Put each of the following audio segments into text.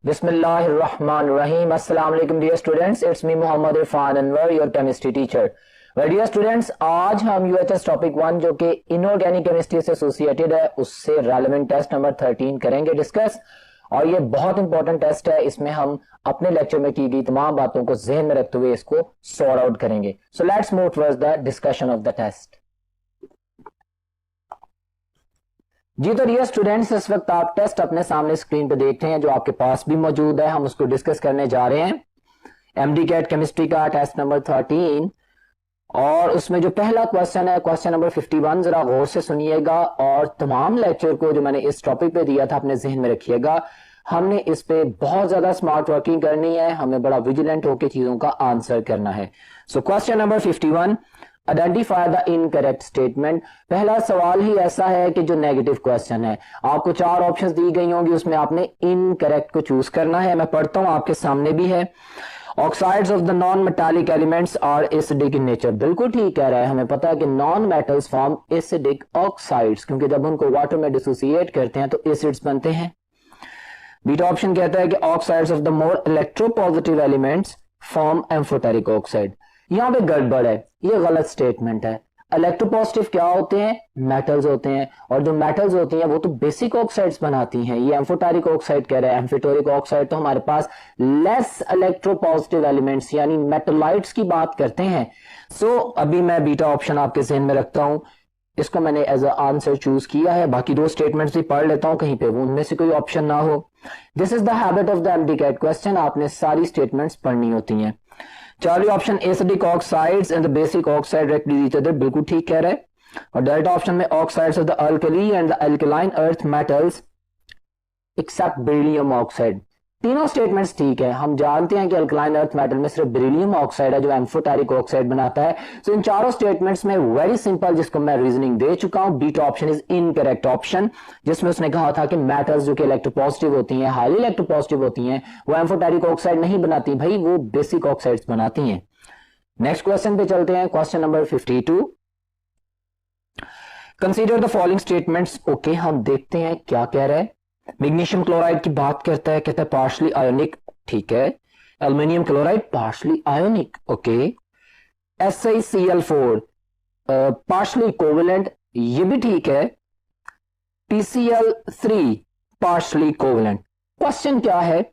बिस्मिल्लाहिर्रहमानिर्रहीम। अस्सलाम वालेकुम dear students, it's me Mohammad Irfan Anwar, your chemistry teacher. Well dear students, आज हम यूएचएस टॉपिक 1 जो कि इनऑर्गेनिक केमिस्ट्री से एसोसिएटेड है उससे रेलेवेंट टेस्ट नंबर 13 करेंगे डिस्कस। और ये बहुत इंपॉर्टेंट टेस्ट है, इसमें हम अपने लेक्चर में की गई तमाम बातों को जहन में रखते हुए इसको सॉर्ट आउट करेंगे। So let's move towards the discussion of the test. जी तो डियर स्टूडेंट्स, इस वक्त आप टेस्ट अपने सामने स्क्रीन पे देख रहे हैं जो आपके पास भी मौजूद है। हम उसको डिस्कस करने जा रहे हैं, एमडी कैट केमिस्ट्री का टेस्ट नंबर 13। और उसमें जो पहला क्वेश्चन है क्वेश्चन नंबर 51, जरा गौर से सुनिएगा और तमाम लेक्चर को जो मैंने इस टॉपिक पे दिया था अपने जहन में रखिएगा। हमने इस पे बहुत ज्यादा स्मार्ट वर्किंग करनी है, हमें बड़ा विजिलेंट होकर चीजों का आंसर करना है। So question number 51, identify the incorrect statement. पहला सवाल ही ऐसा है कि जो नेगेटिव क्वेश्चन है, आपको 4 ऑप्शंस दी गई होंगी, उसमें आपने इनकरेक्ट को चूज करना है। मैं पढ़ता हूं, आपके सामने भी है। Oxides of the non metallic elements are acidic in nature. बिल्कुल ठीक कह रहा है, हमें पता है कि non metals form acidic oxides, क्योंकि जब उनको वाटर में डिसोसिएट करते हैं तो एसिड्स बनते हैं। बीटा ऑप्शन कहता है कि oxides of the more electropositive elements form amphoteric oxide. यहां पे गड़बड़ है, ये गलत स्टेटमेंट है। इलेक्ट्रोपॉजिटिव क्या होते हैं? मेटल्स होते हैं, और जो मेटल्स होती हैं वो तो बेसिक ऑक्साइड्स बनाती हैं। ये एम्फोटेरिक ऑक्साइड कह रहा है। एम्फोटेरिक ऑक्साइड तो हमारे पास लेस इलेक्ट्रोपॉजिटिव एलिमेंट्स यानी मेटलाइट्स की बात करते हैं। सो अभी मैं बीटा ऑप्शन आपके जहन में रखता हूं, इसको मैंने एज अ आंसर चूज किया है। बाकी 2 स्टेटमेंट्स भी पढ़ लेता हूं, कहीं पे वो उनमें से कोई ऑप्शन ना हो। This is the habit of the MD CAT question, आपने सारी स्टेटमेंट्स पढ़नी होती हैं। Charlie option acidic oxides and the basic oxide directly each other, बिल्कुल ठीक कह रहा है। और डेल्टा ऑप्शन में oxides of the alkali and the alkaline earth metals except beryllium oxide. तीनों स्टेटमेंट्स ठीक है। हम जानते हैं कि अल्कलाइन अर्थ मेटल में सिर्फ बेरिलियम ऑक्साइड है जो एम्फोटेरिक ऑक्साइड बनाता है। सो इन चारों स्टेटमेंट्स में वेरी सिंपल, जिसको मैं रीजनिंग दे चुका हूं, beta option is incorrect option, जिसमें उसने कहा था कि मेटल्स जो कि इलेक्ट्रोपॉजिटिव होती हैं, हाईली इलेक्ट्रोपॉजिटिव होती हैं, वो एम्फोटेरिक ऑक्साइड नहीं बनाती भाई, वो बेसिक ऑक्साइड्स बनाती हैं। नेक्स्ट क्वेश्चन पे चलते हैं, question number 52। Consider the following statements. Okay, हम देखते हैं क्या कह रहा है। मैग्नीशियम क्लोराइड की बात करता है, कहता है पार्शली आयोनिक, ठीक है। Aluminium chloride partially ionic, okay. SiCl4 partially covalent, ये भी ठीक है। PCl3 partially covalent. क्वेश्चन क्या है?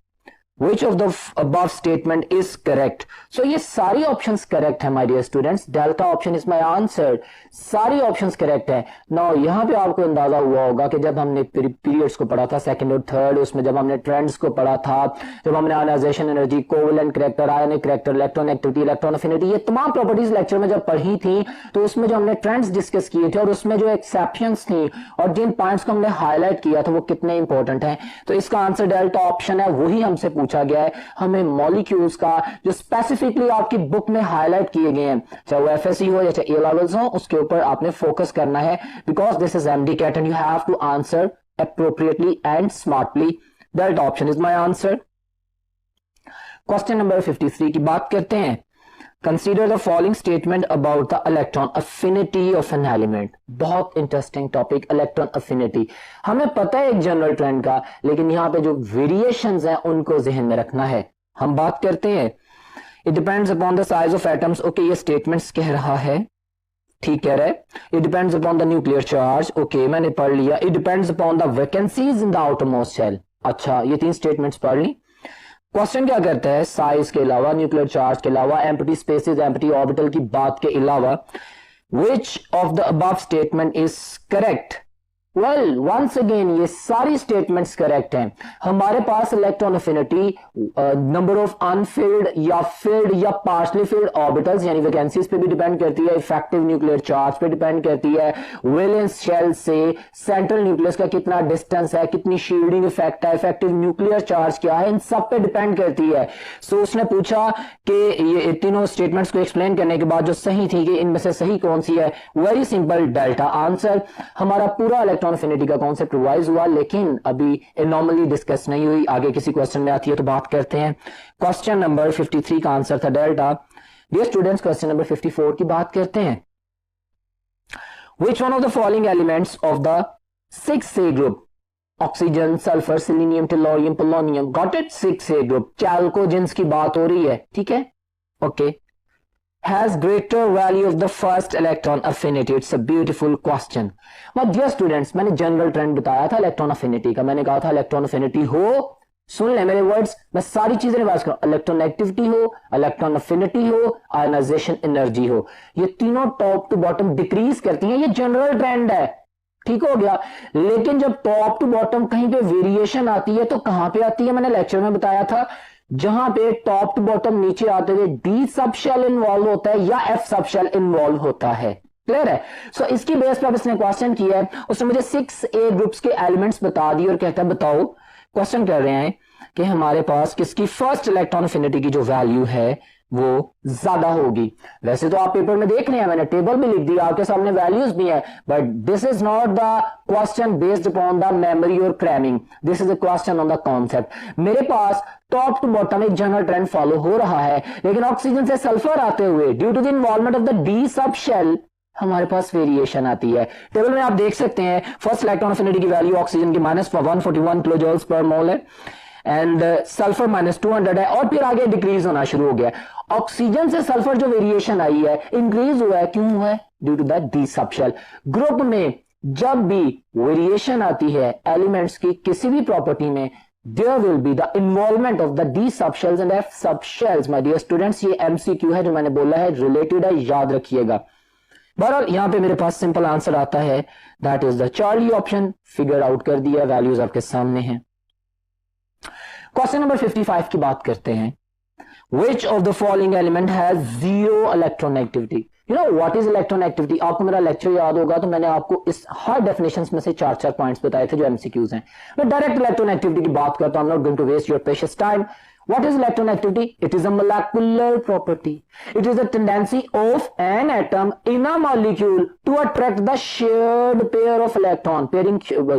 Which of the above statement is correct? So ये सारी ऑप्शंस करेक्ट है my dear students. Delta option is my answer, सारी ऑप्शंस करेक्ट है। नाउ यहां पे आपको अंदाजा हुआ होगा कि जब हमने पीरियड्स को पढ़ा था, सेकंड और थर्ड, उसमें जब हमने ट्रेंड्स को पढ़ा था, जब हमने ionisation energy, covalent character, ionic character, electron activity, electron affinity, ये तमाम प्रॉपर्टीज लेक्चर में जब पढ़ी थी, तो उसमें जो हमने ट्रेंड्स डिस्कस किए थे और उसमें जो एक्सेप्शंस थी और जिन पॉइंट्स को हमने हाईलाइट किया था वो कितने इंपॉर्टेंट है, तो इसका आंसर डेल्टा ऑप्शन है। वही हमसे पूछा गया है। हमें मॉलिक्यूल्स का जो स्पेसिफिकली आपकी बुक में हाईलाइट किए गए हैं, चाहे वो एफएससी हो या चाहे ए लेवल्स हो, उसके ऊपर आपने फोकस करना है, because this is MD CAT and you have to answer appropriately and smartly. That option is my answer. Question number 53 की बात करते हैं। Consider the following statement about the electron affinity of an element. बहुत interesting topic, electron affinity. हमें पता है एक general trend का, लेकिन यहां पे जो वेरिएशंस हैं उनको जहन में रखना है। हम बात करते हैं, it depends upon the size of atoms. Okay, ये स्टेटमेंट्स कह रहा है, ठीक कह रहा है। It depends upon the nuclear charge, okay मैंने पढ़ लिया। It depends upon the vacancies in the outermost shell. अच्छा, ये 3 स्टेटमेंट्स पढ़ ली। क्वेश्चन क्या करता है? साइज के अलावा, न्यूक्लियर चार्ज के अलावा, एम्प्टी स्पेसेस, एम्प्टी ऑर्बिटल की बात के अलावा, which of the above statement is correct? Well once again ये सारी स्टेटमेंट्स करेक्ट हैं। हमारे पास electron affinity number of unfilled या फिल्ड या पार्शली फिल्ड ऑर्बिटल्स यानी वैकेंसीज पे भी डिपेंड करती है, इफेक्टिव न्यूक्लियर चार्ज पे डिपेंड करती है, वैलेंस शेल से सेंट्रल न्यूक्लियस का कितना डिस्टेंस है, कितनी शील्डिंग इफेक्ट है, इफेक्टिव न्यूक्लियर चार्ज क्या है, इन सब पे डिपेंड करती है। सो उसने पूछा कि ये तीनों स्टेटमेंट्स को एक्सप्लेन करने के बाद जो सही थी कि इनमें से सही कौन सी है, वेरी सिंपल, डेल्टा आंसर। हमारा पूरा इलेक्ट्रॉन अफिनिटी का कॉन्सेप्ट रिवाइज हुआ, लेकिन अभी एनॉमली डिस्कस नहीं हुई, आगे किसी क्वेश्चन में आती है तो बात करते हैं। क्वेश्चन नंबर 53 का आंसर था delta. Dear students, question number 54 की बात करते हैं। Which one of the following elements of the 6A group oxygen, sulphur, selenium, tellurium, polonium, got it? 6A group. चैल्कोजेंस की बात हो रही है, ठीक है, okay. Has greater value of the first electron affinity? It's a beautiful question. My dear students, मैंने general trend बताया था इलेक्ट्रॉन अफिनिटी का। मैंने कहा था इलेक्ट्रॉन अफिनिटी हो, सुन ले मेरे वर्ड्स, मैं सारी चीजें रिवाइज करूं, इलेक्ट्रॉन एक्टिविटी हो, इलेक्ट्रॉन अफिनिटी हो, आयनाइजेशन एनर्जी हो, ये तीनों टॉप टू बॉटम डिक्रीज करती हैं। ये जनरल ट्रेंड है, ठीक हो गया। लेकिन जब टॉप टू बॉटम कहीं पे वेरिएशन आती है तो कहां पे आती है? मैंने लेक्चर में बताया था, जहां पे टॉप टू बॉटम नीचे आते हुए डी सब शेल इन्वॉल्व होता है या एफ सब शेल इन्वॉल्व होता है। क्लियर है? सो इसकी बेस पर इसने क्वेश्चन किया है, उसने मुझे 6A ग्रुप्स के एलिमेंट्स बता दिए और कहता है बताओ, क्वेश्चन कर रहे हैं कि हमारे पास किसकी फर्स्ट इलेक्ट्रॉन अफिनिटी की जो वैल्यू है वो ज्यादा होगी। वैसे तो आप पेपर में देख रहे हैं, मैंने टेबल भी लिख दिया, आपके सामने वैल्यूज भी है, but this is not the question based upon the memory और cramming, this is a question on the concept. मेरे पास टॉप टू बॉटम एक जनरल ट्रेंड फॉलो हो रहा है, लेकिन ऑक्सीजन से सल्फर आते हुए due to the involvement of the d sub shell हमारे पास वेरिएशन आती है। टेबल में आप देख सकते हैं फर्स्ट इलेक्ट्रॉन अफिनिटी की वैल्यू ऑक्सीजन की -141 किलोजूल्स पर मोल है एंड सल्फर -200 है, और फिर आगे डिक्रीज होना शुरू हो गया। ऑक्सीजन से सल्फर जो वेरिएशन आई है, इंक्रीज हुआ है, क्यों हुआ है? Due to the d sub shell. Group में जब भी वेरिएशन आती है एलिमेंट्स की किसी भी प्रॉपर्टी में, there will be the involvement of the D subshells and F subshells। my dear students, ये MCQ है जो मैंने बोला है, रिलेटेड है, याद रखिएगा। बहरहाल यहां पे मेरे पास सिंपल आंसर आता है, that is the Charlie option. Figure out कर दिया, वैल्यूज आपके सामने हैं। क्वेश्चन नंबर 55 की बात करते हैं। Which of the following element has zero electronegativity? You know what is electronegativity? आपको मेरा लेक्चर याद होगा तो मैंने आपको इस हर डेफिनेशंस में से 4-4 पॉइंट्स बताए थे जो एमसीक्यूज हैं। मैं डायरेक्ट इलेक्ट्रोनेगेटिविटी की बात करता हूं, I'm not going to waste your precious time. What is electronegativity? It is a molecular property. It is a tendency of an atom in a molecule to attract the shared pair of electron.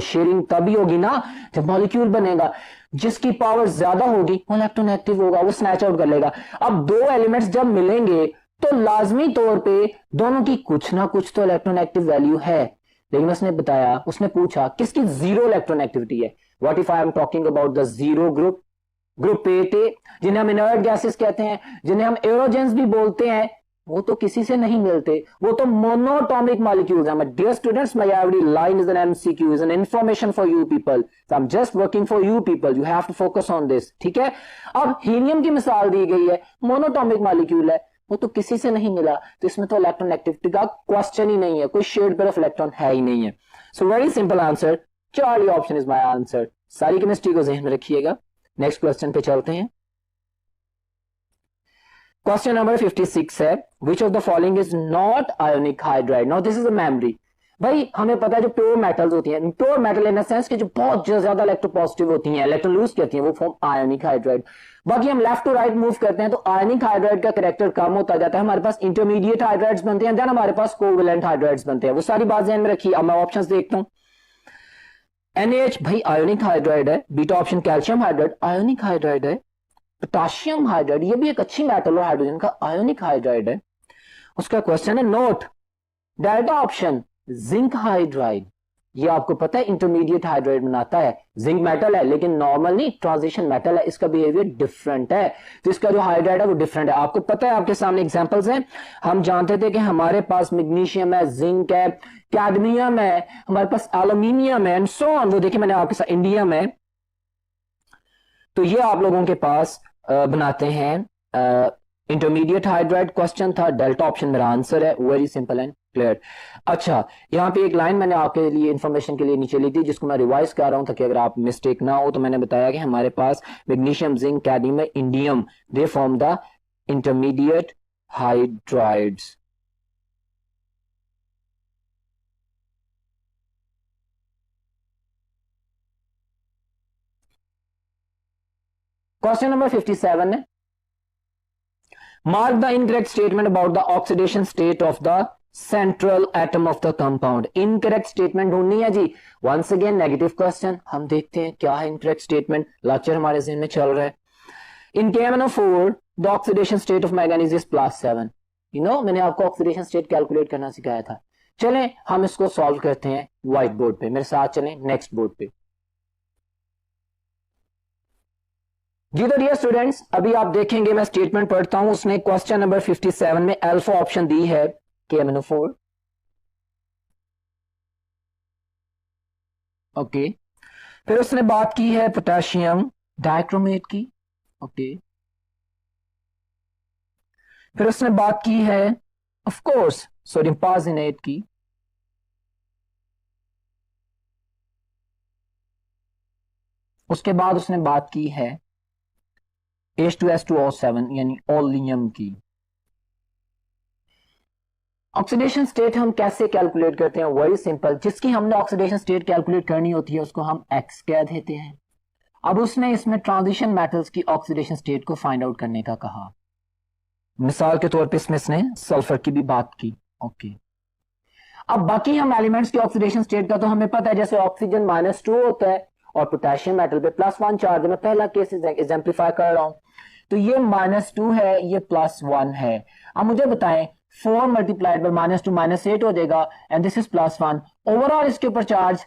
Sharing तभी होगी ना जब molecule बनेगा, जिसकी power ज्यादा होगी वो electronegative होगा, वो स्नैच आउट कर लेगा। अब दो एलिमेंट्स जब मिलेंगे तो लाजमी तौर पे दोनों की कुछ ना कुछ तो इलेक्ट्रोनेगेटिव वैल्यू है, लेकिन उसने बताया, उसने पूछा किसकी जीरो इलेक्ट्रोनेगेटिविटी है। What if I am talking about the zero group, group 8A, जिन्हें हम इनर्ट गैसेस कहते हैं, जिन्हें हम एरोजेंस भी बोलते हैं, वो तो किसी से नहीं मिलते, वो तो मोनोटॉमिक मॉलिक्यूल्स हैं। My dear students, my every line is an MCQ, is an information for you people. So I'm just working for you people. You have to focus on this. ठीक है? अब हीलियम की मिसाल दी गई है, monoatomic molecule है, वो तो किसी से नहीं मिला, तो इसमें तो इलेक्ट्रोनेगेटिविटी का क्वेश्चन ही नहीं है, कोई शेड पेयर ऑफ इलेक्ट्रॉन है ही नहीं है। सो very simple answer, Charlie option is my answer. सारी केमिस्ट्री को ज़हन में रखिएगा। नेक्स्ट क्वेश्चन पे चलते हैं। क्वेश्चन नंबर 56 है, विच of the following is not ionic hydride? Now this is a memory. भाई हमें पता है जो प्योर मेटल्स होती हैं, pure metal in the sense कि जो बहुत ज्यादा इलेक्ट्रोपॉजिटिव होती हैं, इलेक्ट्रॉन लूज करती हैं, वो फॉर्म आयोनिक हाइड्राइड। बाकी हम लेफ्ट टू राइट मूव करते हैं तो आयोनिक हाइड्राइड का कैरेक्टर कम होता जाता है, हमारे पास इंटरमीडिएट हाइड्राइड्स बनते हैं, देन हमारे पास कोवेलेंट हाइड्राइड्स बनते हैं। वो सारी बात ध्यान में रखिए। अब मैं ऑप्शंस देखता हूं। NaH भाई आयोनिक हाइड्राइड है, beta option calcium hydride ionic hydride है, पोटाशियम हाइड्राइड ये भी एक अच्छी मेटल और हाइड्रोजन का आयोनिक हाइड्राइड है। उसका क्वेश्चन है note delta option zinc hydride, ये आपको पता है इंटरमीडिएट हाइड्राइड बनाता है, जिंक मेटल है लेकिन नॉर्मल नहीं, ट्रांजिशन मेटल है, इसका बिहेवियर डिफरेंट है, तो इसका जो हाइड्राइड है वो डिफरेंट है। आपको पता है, आपके सामने एग्जांपल्स हैं, हम जानते थे कि हमारे पास मैग्नीशियम है, जिंक है, कैडमियम है, हमारे पास एल्यूमिनियम है एंड सो ऑन। वो देखिए मैंने आपके साथ इंडियम है, तो ये आप लोगों के पास बनाते हैं इंटरमीडिएट हाइड्राइड। क्वेश्चन था, डेल्टा ऑप्शन मेरा आंसर है, वेरी सिंपल एंड क्लियर। अच्छा, यहाँ पे एक लाइन मैंने आपके लिए इंफॉर्मेशन के लिए नीचे लिखी थी, जिसको मैं रिवाइज कर रहा हूं ताकि अगर आप मिस्टेक ना हो। तो मैंने बताया कि हमारे पास magnesium, zinc, cadmium, indium, they form the intermediate hydrides. Question number 57 है, mark the incorrect statement about the oxidation state of the central atom of the compound. Incorrect statement ढूंढनी है जी। वंस अगेन नेगेटिव क्वेश्चन, हम देखते हैं क्या है incorrect statement. Lecture हमारे जहन में चल रहा है। इन KMnO4 the oxidation state of manganese is +7। You know मैंने आपको ऑक्सीडेशन स्टेट कैलकुलेट करना सिखाया था। चलें हम इसको सॉल्व करते हैं व्हाइट बोर्ड पे, मेरे साथ चलें नेक्स्ट बोर्ड पे। जी तो डियर स्टूडेंट्स, अभी आप देखेंगे मैं स्टेटमेंट पढ़ता हूं। उसने क्वेश्चन नंबर 57 में अल्फा ऑप्शन दी है KMnO4। ओके, फिर उसने बात की है पोटेशियम डाइक्रोमेट की। ओके, फिर उसने बात की है ऑफ कोर्स सोडियम पार्जिनेट की। उसके बाद उसने बात की है H2S2O7 यानी ओलियम की। ऑक्सीडेशन स्टेट हम कैसे कैलकुलेट करते हैं? वेरी सिंपल, जिसकी हमने ऑक्सीडेशन स्टेट कैलकुलेट करनी होती है उसको हम X कह देते हैं। अब उसने इसमें ट्रांजिशन मेटल्स की ऑक्सीडेशन स्टेट को फाइंड आउट करने का कहा। मिसाल के तौर पे इसमें इसने सल्फर की भी बात की। ओके, अब बाकी हम एलिमेंट्स की ऑक्सीडेशन स्टेट का तो हमें पता है, जैसे ऑक्सीजन -2 होता है और पोटेशियम मेटल पे +1 चार्ज है। मैं पहला केस एग्जाम्प्लीफाई कर रहा हूं, तो ये -2 है, ये +1 है। अब मुझे बताएं 4 मल्टीप्लाइड बाय -2 -8 हो जाएगा एंड दिस इज +1। ओवरऑल इसके ऊपर चार्ज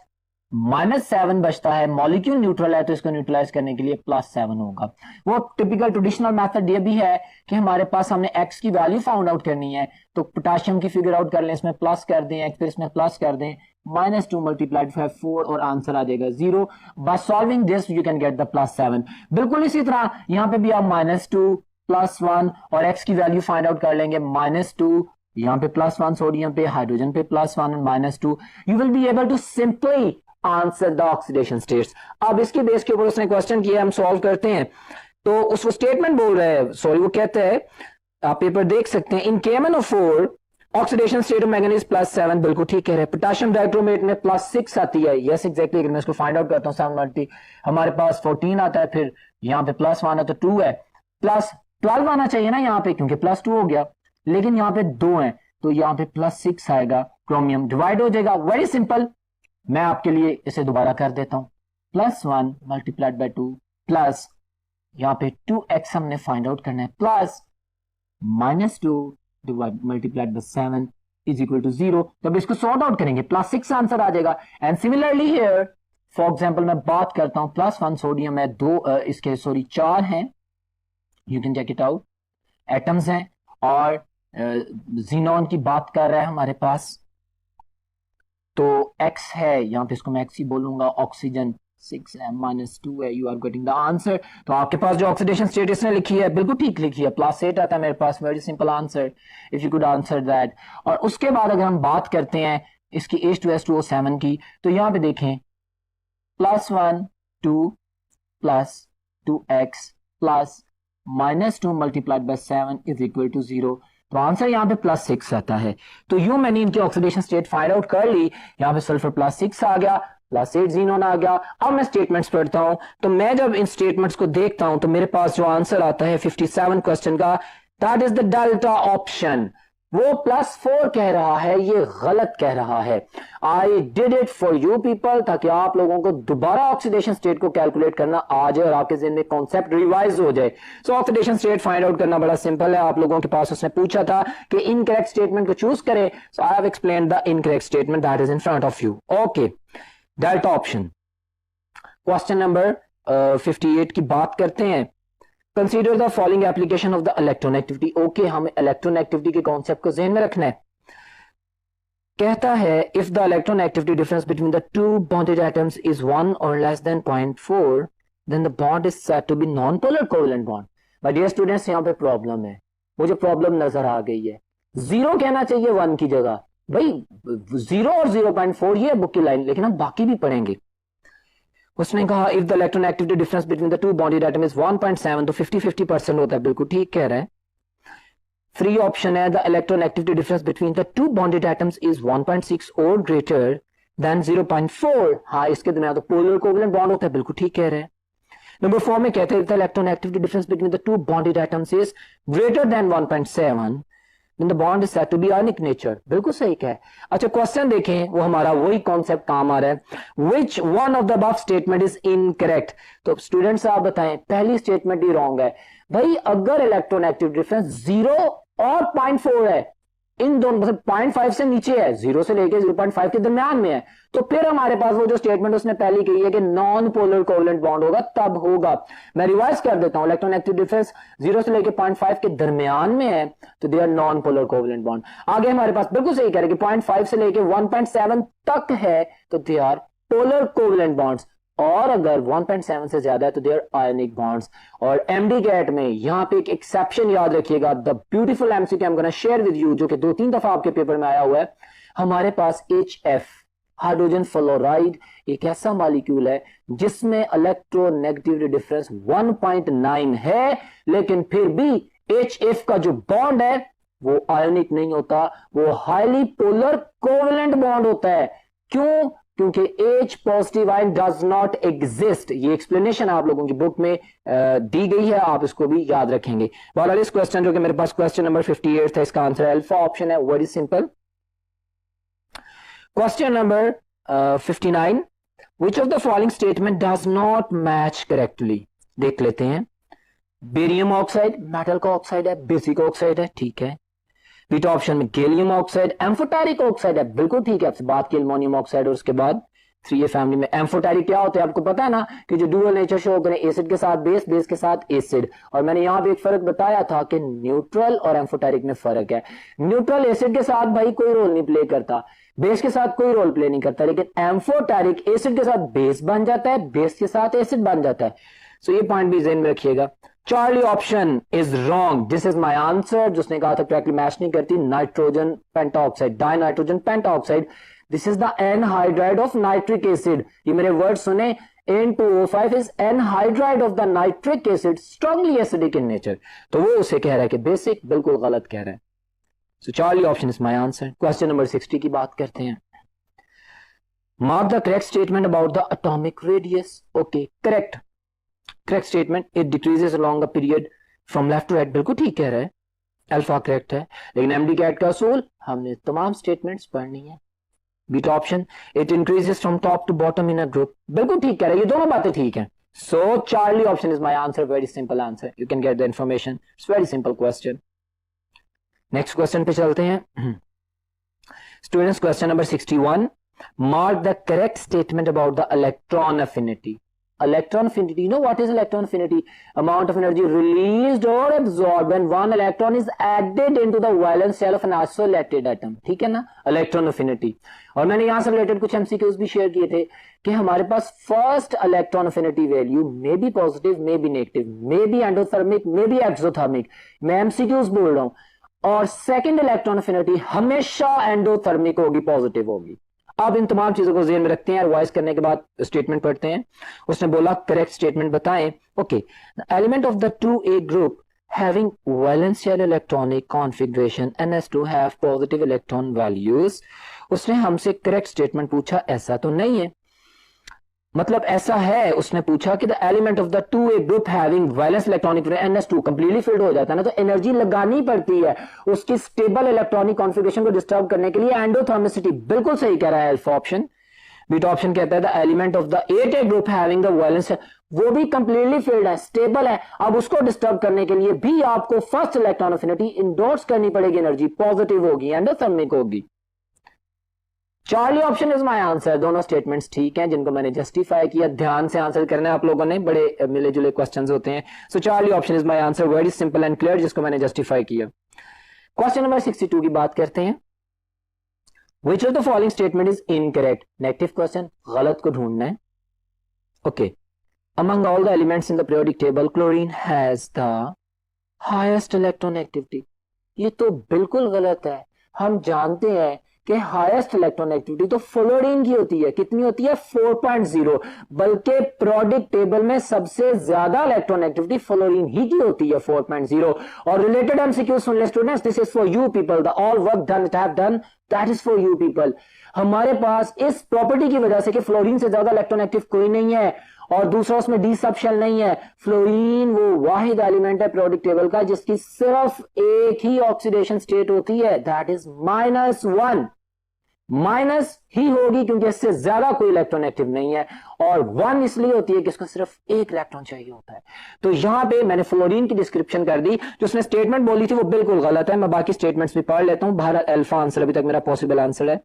-7 बचता है। मॉलिक्यूल न्यूट्रल है तो इसको न्यूट्रलाइज करने के लिए +7 होगा। वो टिपिकल ट्रेडिशनल मेथड ये भी है कि हमारे पास हमने x की वैल्यू फाउंड आउट करनी है, तो पोटेशियम की फिगर आउट कर लें, इसमें प्लस कर दें x, फिर इसमें प्लस कर दें, -2 मल्टीप्लाइड 4 और आंसर आ जाएगा 0। By solving this you can get the +7। बिल्कुल इसी तरह यहां पे भी आप -2 +1 और x की वैल्यू फाइंड आउट कर लेंगे। -2 यहाँ पे +1 सोडियम पे, हाइड्रोजन पे +1 और -2। You will be able to simply answer the oxidation states. अब इसके बेस के ऊपर उसने क्वेश्चन किया, हम सॉल्व करते हैं। तो उस स्टेटमेंट बोल रहे हैं, सॉरी वो कहते हैं, आप पेपर देख सकते हैं, इन KMnO4 oxidation state of manganese +7, बिल्कुल ठीक कह रहे हैं। पोटेशियम डाइक्रोमेट में +6 आती है, यस एग्जैक्टली। अगर मैं इसको फाइंड आउट करता हूँ 7 मल्टी, हमारे पास 14 आता है, फिर यहाँ पे +1 है तो 2 है, +12 आना चाहिए ना यहाँ पे, क्योंकि +2 हो गया, लेकिन यहाँ पे 2 है तो यहाँ पे +6 आएगा। क्रोमियम डिवाइड हो जाएगा। वेरी सिंपल, मैं आपके लिए इसे दोबारा कर देता हूं। +1 मल्टीप्लाइड बाय 2 प्लस यहां पे 2x हमने फाइंड आउट करना है, plus -2 multiplied by 7 is equal to 0। जब इसको सॉर्ट आउट करेंगे +6 आंसर आ जाएगा। And similarly here for example मैं बात करता हूं +1 सोडियम है, 2 इसके सॉरी 4 हैं, you can check it out, atoms हैं, और जीनॉन की बात कर रहा है हमारे पास, तो x है, यहां पे इसको मैं x ही बोलूंगा। ऑक्सीजन 6 है, -2 है, you are getting the answer. तो आपके पास जो ऑक्सीडेशन स्टेट इसने लिखी है बिल्कुल ठीक लिखी है, +8 आता है मेरे पास। Very simple answer, if you could answer that. और उसके बाद अगर हम बात करते हैं इसकी H2S2O7 की, तो यहां पे देखें +1 2 plus 2x plus -2 multiplied by 7 is equal to 0। तो आंसर यहाँ पे +6 आता है। तो यूं मैंने इनकी ऑक्सीडेशन स्टेट फाइंड आउट कर ली। यहाँ पे सल्फर +6 आ गया, +8 जीनोन आ गया। अब मैं स्टेटमेंट्स पढ़ता हूं, तो मैं जब इन स्टेटमेंट्स को देखता हूं तो मेरे पास जो आंसर आता है 57 क्वेश्चन का, that is the delta option. वो +4 कह रहा है, ये गलत कह रहा है। I did it for you people, ताकि आप लोगों को दोबारा ऑक्सीडेशन स्टेट को कैलकुलेट करना आ जाए और आपके जिन में कॉन्सेप्ट रिवाइज हो जाए। सो ऑक्सीडेशन स्टेट फाइंड आउट करना बड़ा सिंपल है। आप लोगों के पास उसने पूछा था कि इनकरेक्ट स्टेटमेंट को चूज करें, so I have explained the incorrect statement that is in front of you. Okay, delta option. Question number 58 की बात करते हैं। Consider the following application of the electronegativity. Okay, हमें इलेक्ट्रोनेगेटिविटी के कॉन्सेप्ट को ध्यान में रखना है। कहता है if the electronegativity difference between the two bonded atoms is 1 और less than 0.4 then the bond is said to be non polar covalent bond. My dear students, यहां पे प्रॉब्लम है, मुझे प्रॉब्लम नजर आ गई है। 0 कहना चाहिए 1 की जगह। भाई 0 और 0.4 ये बुक की लाइन, लेकिन हम बाकी भी पढ़ेंगे। उसने कहा if the electronegativity difference between the two bonded atom is 1.7, तो 50-50% होता है, बिल्कुल ठीक कह रहा है। फ्री ऑप्शन है the electronegativity difference between the two bonded atoms is 1.6 और ग्रेटर देन 0.4। हाँ, इसके दरमियान तो पोलर कोवेलेंट बॉन्ड होता है, बिल्कुल ठीक कह रहे हैं। नंबर 4 में कहते हैं the electronegativity difference between the two bonded atoms is greater then 1.7 then the bond is said to be ionic nature। बिल्कुल सही कहा है। अच्छा, क्वेश्चन देखें, वो हमारा वही कॉन्सेप्ट काम आ रहा है। which one of the above statement is incorrect। तो स्टूडेंट्स आप बताएं, पहली स्टेटमेंट ही रॉन्ग है। भाई अगर इलेक्ट्रोनेगेटिव डिफरेंस 0 और 0.4 है इन दोनों मतलब 0.5 से नीचे है, 0 से लेके 0.5 के दरमियान में है, तो फिर हमारे पास वो जो स्टेटमेंट उसने पहले कही है कि नॉन पोलर कोवेलेंट बॉन्ड होगा, तब होगा। मैं रिवाइज कर देता हूं, इलेक्ट्रोनेगेटिव डिफरेंस 0 से लेके 0.5 के दरमियान में है तो they are non polar covalent bond. आगे हमारे पास बिल्कुल सही कह रहे हैं कि 0.5 से लेके 1.7 तक है तो they are polar covalent bonds, और अगर 1.7 से ज्यादा है तो देयर आयनिक बॉन्ड्स। और एमडी कैट में यहां पे एक एक्सेप्शन याद रखिएगा, the beautiful MCQ I am gonna share with you, जो कि 2-3 दफा आपके पेपर में आया हुआ है। हमारे पास HF हाइड्रोजन फ्लोराइड एक ऐसा मॉलिक्यूल है जिसमें इलेक्ट्रोनेगेटिविटी डिफरेंस 1.9 है, लेकिन फिर भी HF का जो बॉन्ड है वो आयनिक नहीं होता, वो हाईली पोलर कोवेलेंट बॉन्ड होता है। क्यों? क्योंकि H positive ion does not exist. ये एक्सप्लेनेशन आप लोगों की बुक में दी गई है, आप इसको भी याद रखेंगे। बहरहाल इस क्वेश्चन जो कि मेरे पास क्वेश्चन नंबर 58 था, इसका आंसर अल्फा ऑप्शन है, very simple. Question number 59, which of the following statement does not match correctly. देख लेते हैं। बेरियम ऑक्साइड मेटल का ऑक्साइड है, बेसिक ऑक्साइड है, ठीक है। बीटा ऑप्शन में गैलियम ऑक्साइड एम्फोटेरिक ऑक्साइड है, बिल्कुल ठीक है, आपसे बात की एल्युमिनियम ऑक्साइड। और उसके बाद 3A फैमिली में एम्फोटेरिक क्या होता है आपको पता है ना, कि जो डुअल नेचर शो करें, एसिड के साथ बेस, बेस के साथ एसिड। और मैंने यहां पे एक फर्क बताया था कि न्यूट्रल और एम्फोटेरिक में फर्क है। न्यूट्रल एसिड के साथ भाई कोई रोल नहीं प्ले करता, बेस के साथ कोई रोल प्ले नहीं करता, लेकिन एम्फोटेरिक एसिड के साथ बेस बन जाता है, बेस के साथ एसिड बन जाता है। सो ये पॉइंट भी ज़हन में रखिएगा। Charlie option is wrong, this is my answer. जिसने कहा था करेक्टली मैच नहीं करती, nitrogen pentoxide, dinitrogen pentoxide, this is the anhydride of nitric acid. ये मेरे वर्ड सुने, N2O5 is anhydride of the nitric acid, strongly acidic in nature. तो वो उसे कह रहा है कि बेसिक, बिल्कुल गलत कह रहा है। So Charlie option is my answer. Question number 60 की बात करते हैं। Mark the correct statement about the atomic radius. Okay, correct correct statement, it decreases along a period from left to right, बिल्कुल ठीक कह रहा है, अल्फा करेक्ट है। लेकिन एमडी कैट का असूल हमने तमाम स्टेटमेंट्स पढ़नी है। Beta option, it increases from top to bottom in a group, बिल्कुल ठीक कह रहा है, ये दोनों बातें ठीक हैं। So Charlie option is my answer, very simple answer, you can get the information, it's very simple question. Next question पे चलते हैं students. Question number 61, mark the correct statement about the electron affinity. Electron affinity, you know what is electron affinity? Amount of energy released or absorbed when one electron is added into the valence shell of an isolated atom. ठीक है ना, electron affinity। और मैंने यहां से related कुछ MCQs भी share किए थे कि हमारे पास first electron affinity value may be positive, may be negative, may be endothermic, may be exothermic, मैं MCQs बोल रहा हूं। और सेकेंड इलेक्ट्रॉन अफिनिटी हमेशा एंडोथर्मिक होगी, पॉजिटिव होगी। अब इन तमाम चीजों को ज़हन में रखते हैं, रिवाइज करने के बाद स्टेटमेंट पढ़ते हैं। उसने बोला करेक्ट स्टेटमेंट बताएं। Okay, the element of the 2A group having valence shell electronic configuration NS2 have positive electron values. उसने हमसे करेक्ट स्टेटमेंट पूछा, ऐसा तो नहीं है, मतलब ऐसा है। उसने पूछा कि the element of the 2A group having valence electronic NS2 completely filled हो जाता है ना, तो एनर्जी लगानी पड़ती है उसकी स्टेबल इलेक्ट्रॉनिक कॉन्फ़िगरेशन को डिस्टर्ब करने के लिए, एंडोथर्मिसिटी, बिल्कुल सही कह रहा है अल्फा ऑप्शन। बीटा ऑप्शन कहता है the element of the 8A group having the valence, वो भी कंप्लीटली फिल्ड है, स्टेबल है। अब उसको डिस्टर्ब करने के लिए भी आपको फर्स्ट इलेक्ट्रॉन अफिनिटी इंडोर्स करनी पड़ेगी, एनर्जी पॉजिटिव होगी, एंडोथर्मिक होगी। Charlie option is my answer. दोनों स्टेटमेंट्स ठीक हैं जिनको मैंने जस्टिफाई किया। ध्यान से आंसर करना है आप लोगों ने, बड़े मिले जुले क्वेश्चंस होते हैं। So Charlie option is my answer, very simple and clear, जिसको मैंने जस्टिफाई किया। क्वेश्चन नंबर 62 की बात करते हैं। विच of the following statement is incorrect. Negative question, गलत को ढूंढना है। Okay, among all the elements in the periodic table chlorine has the highest electron activity. ये तो बिल्कुल गलत है। हम जानते हैं कि हाईएस्ट इलेक्ट्रॉन एक्टिविटी तो फ्लोरीन की होती है। कितनी होती है? 4.0। बल्कि पीरियोडिक टेबल में सबसे ज्यादा इलेक्ट्रॉन एक्टिविटी फ्लोरीन ही की होती है, 4.0। और रिलेटेड एमसीक्यू सुन ले students, this is for you people, the all work done that I have done, that is for you people. हमारे पास इस प्रॉपर्टी की वजह से कि फ्लोरीन से ज्यादा इलेक्ट्रॉन एक्टिव कोई नहीं है, और दूसरा उसमें डी सब शेल नहीं है। फ्लोरीन वो वाहिद एलिमेंट है पीरियोडिक टेबल का जिसकी सिर्फ एक ही ऑक्सीडेशन स्टेट होती है, दैट इज -1। माइनस ही होगी क्योंकि इससे ज्यादा कोई इलेक्ट्रॉन एक्टिव नहीं है, और 1 इसलिए होती है कि इसको सिर्फ एक इलेक्ट्रॉन चाहिए होता है। तो यहां पे मैंने फ्लोरीन की डिस्क्रिप्शन कर दी, जो उसने स्टेटमेंट बोली थी वो बिल्कुल गलत है। मैं बाकी स्टेटमेंट्स भी पढ़ लेता हूं। बहरहाल अल्फा आंसर अभी तक मेरा पॉसिबल आंसर है।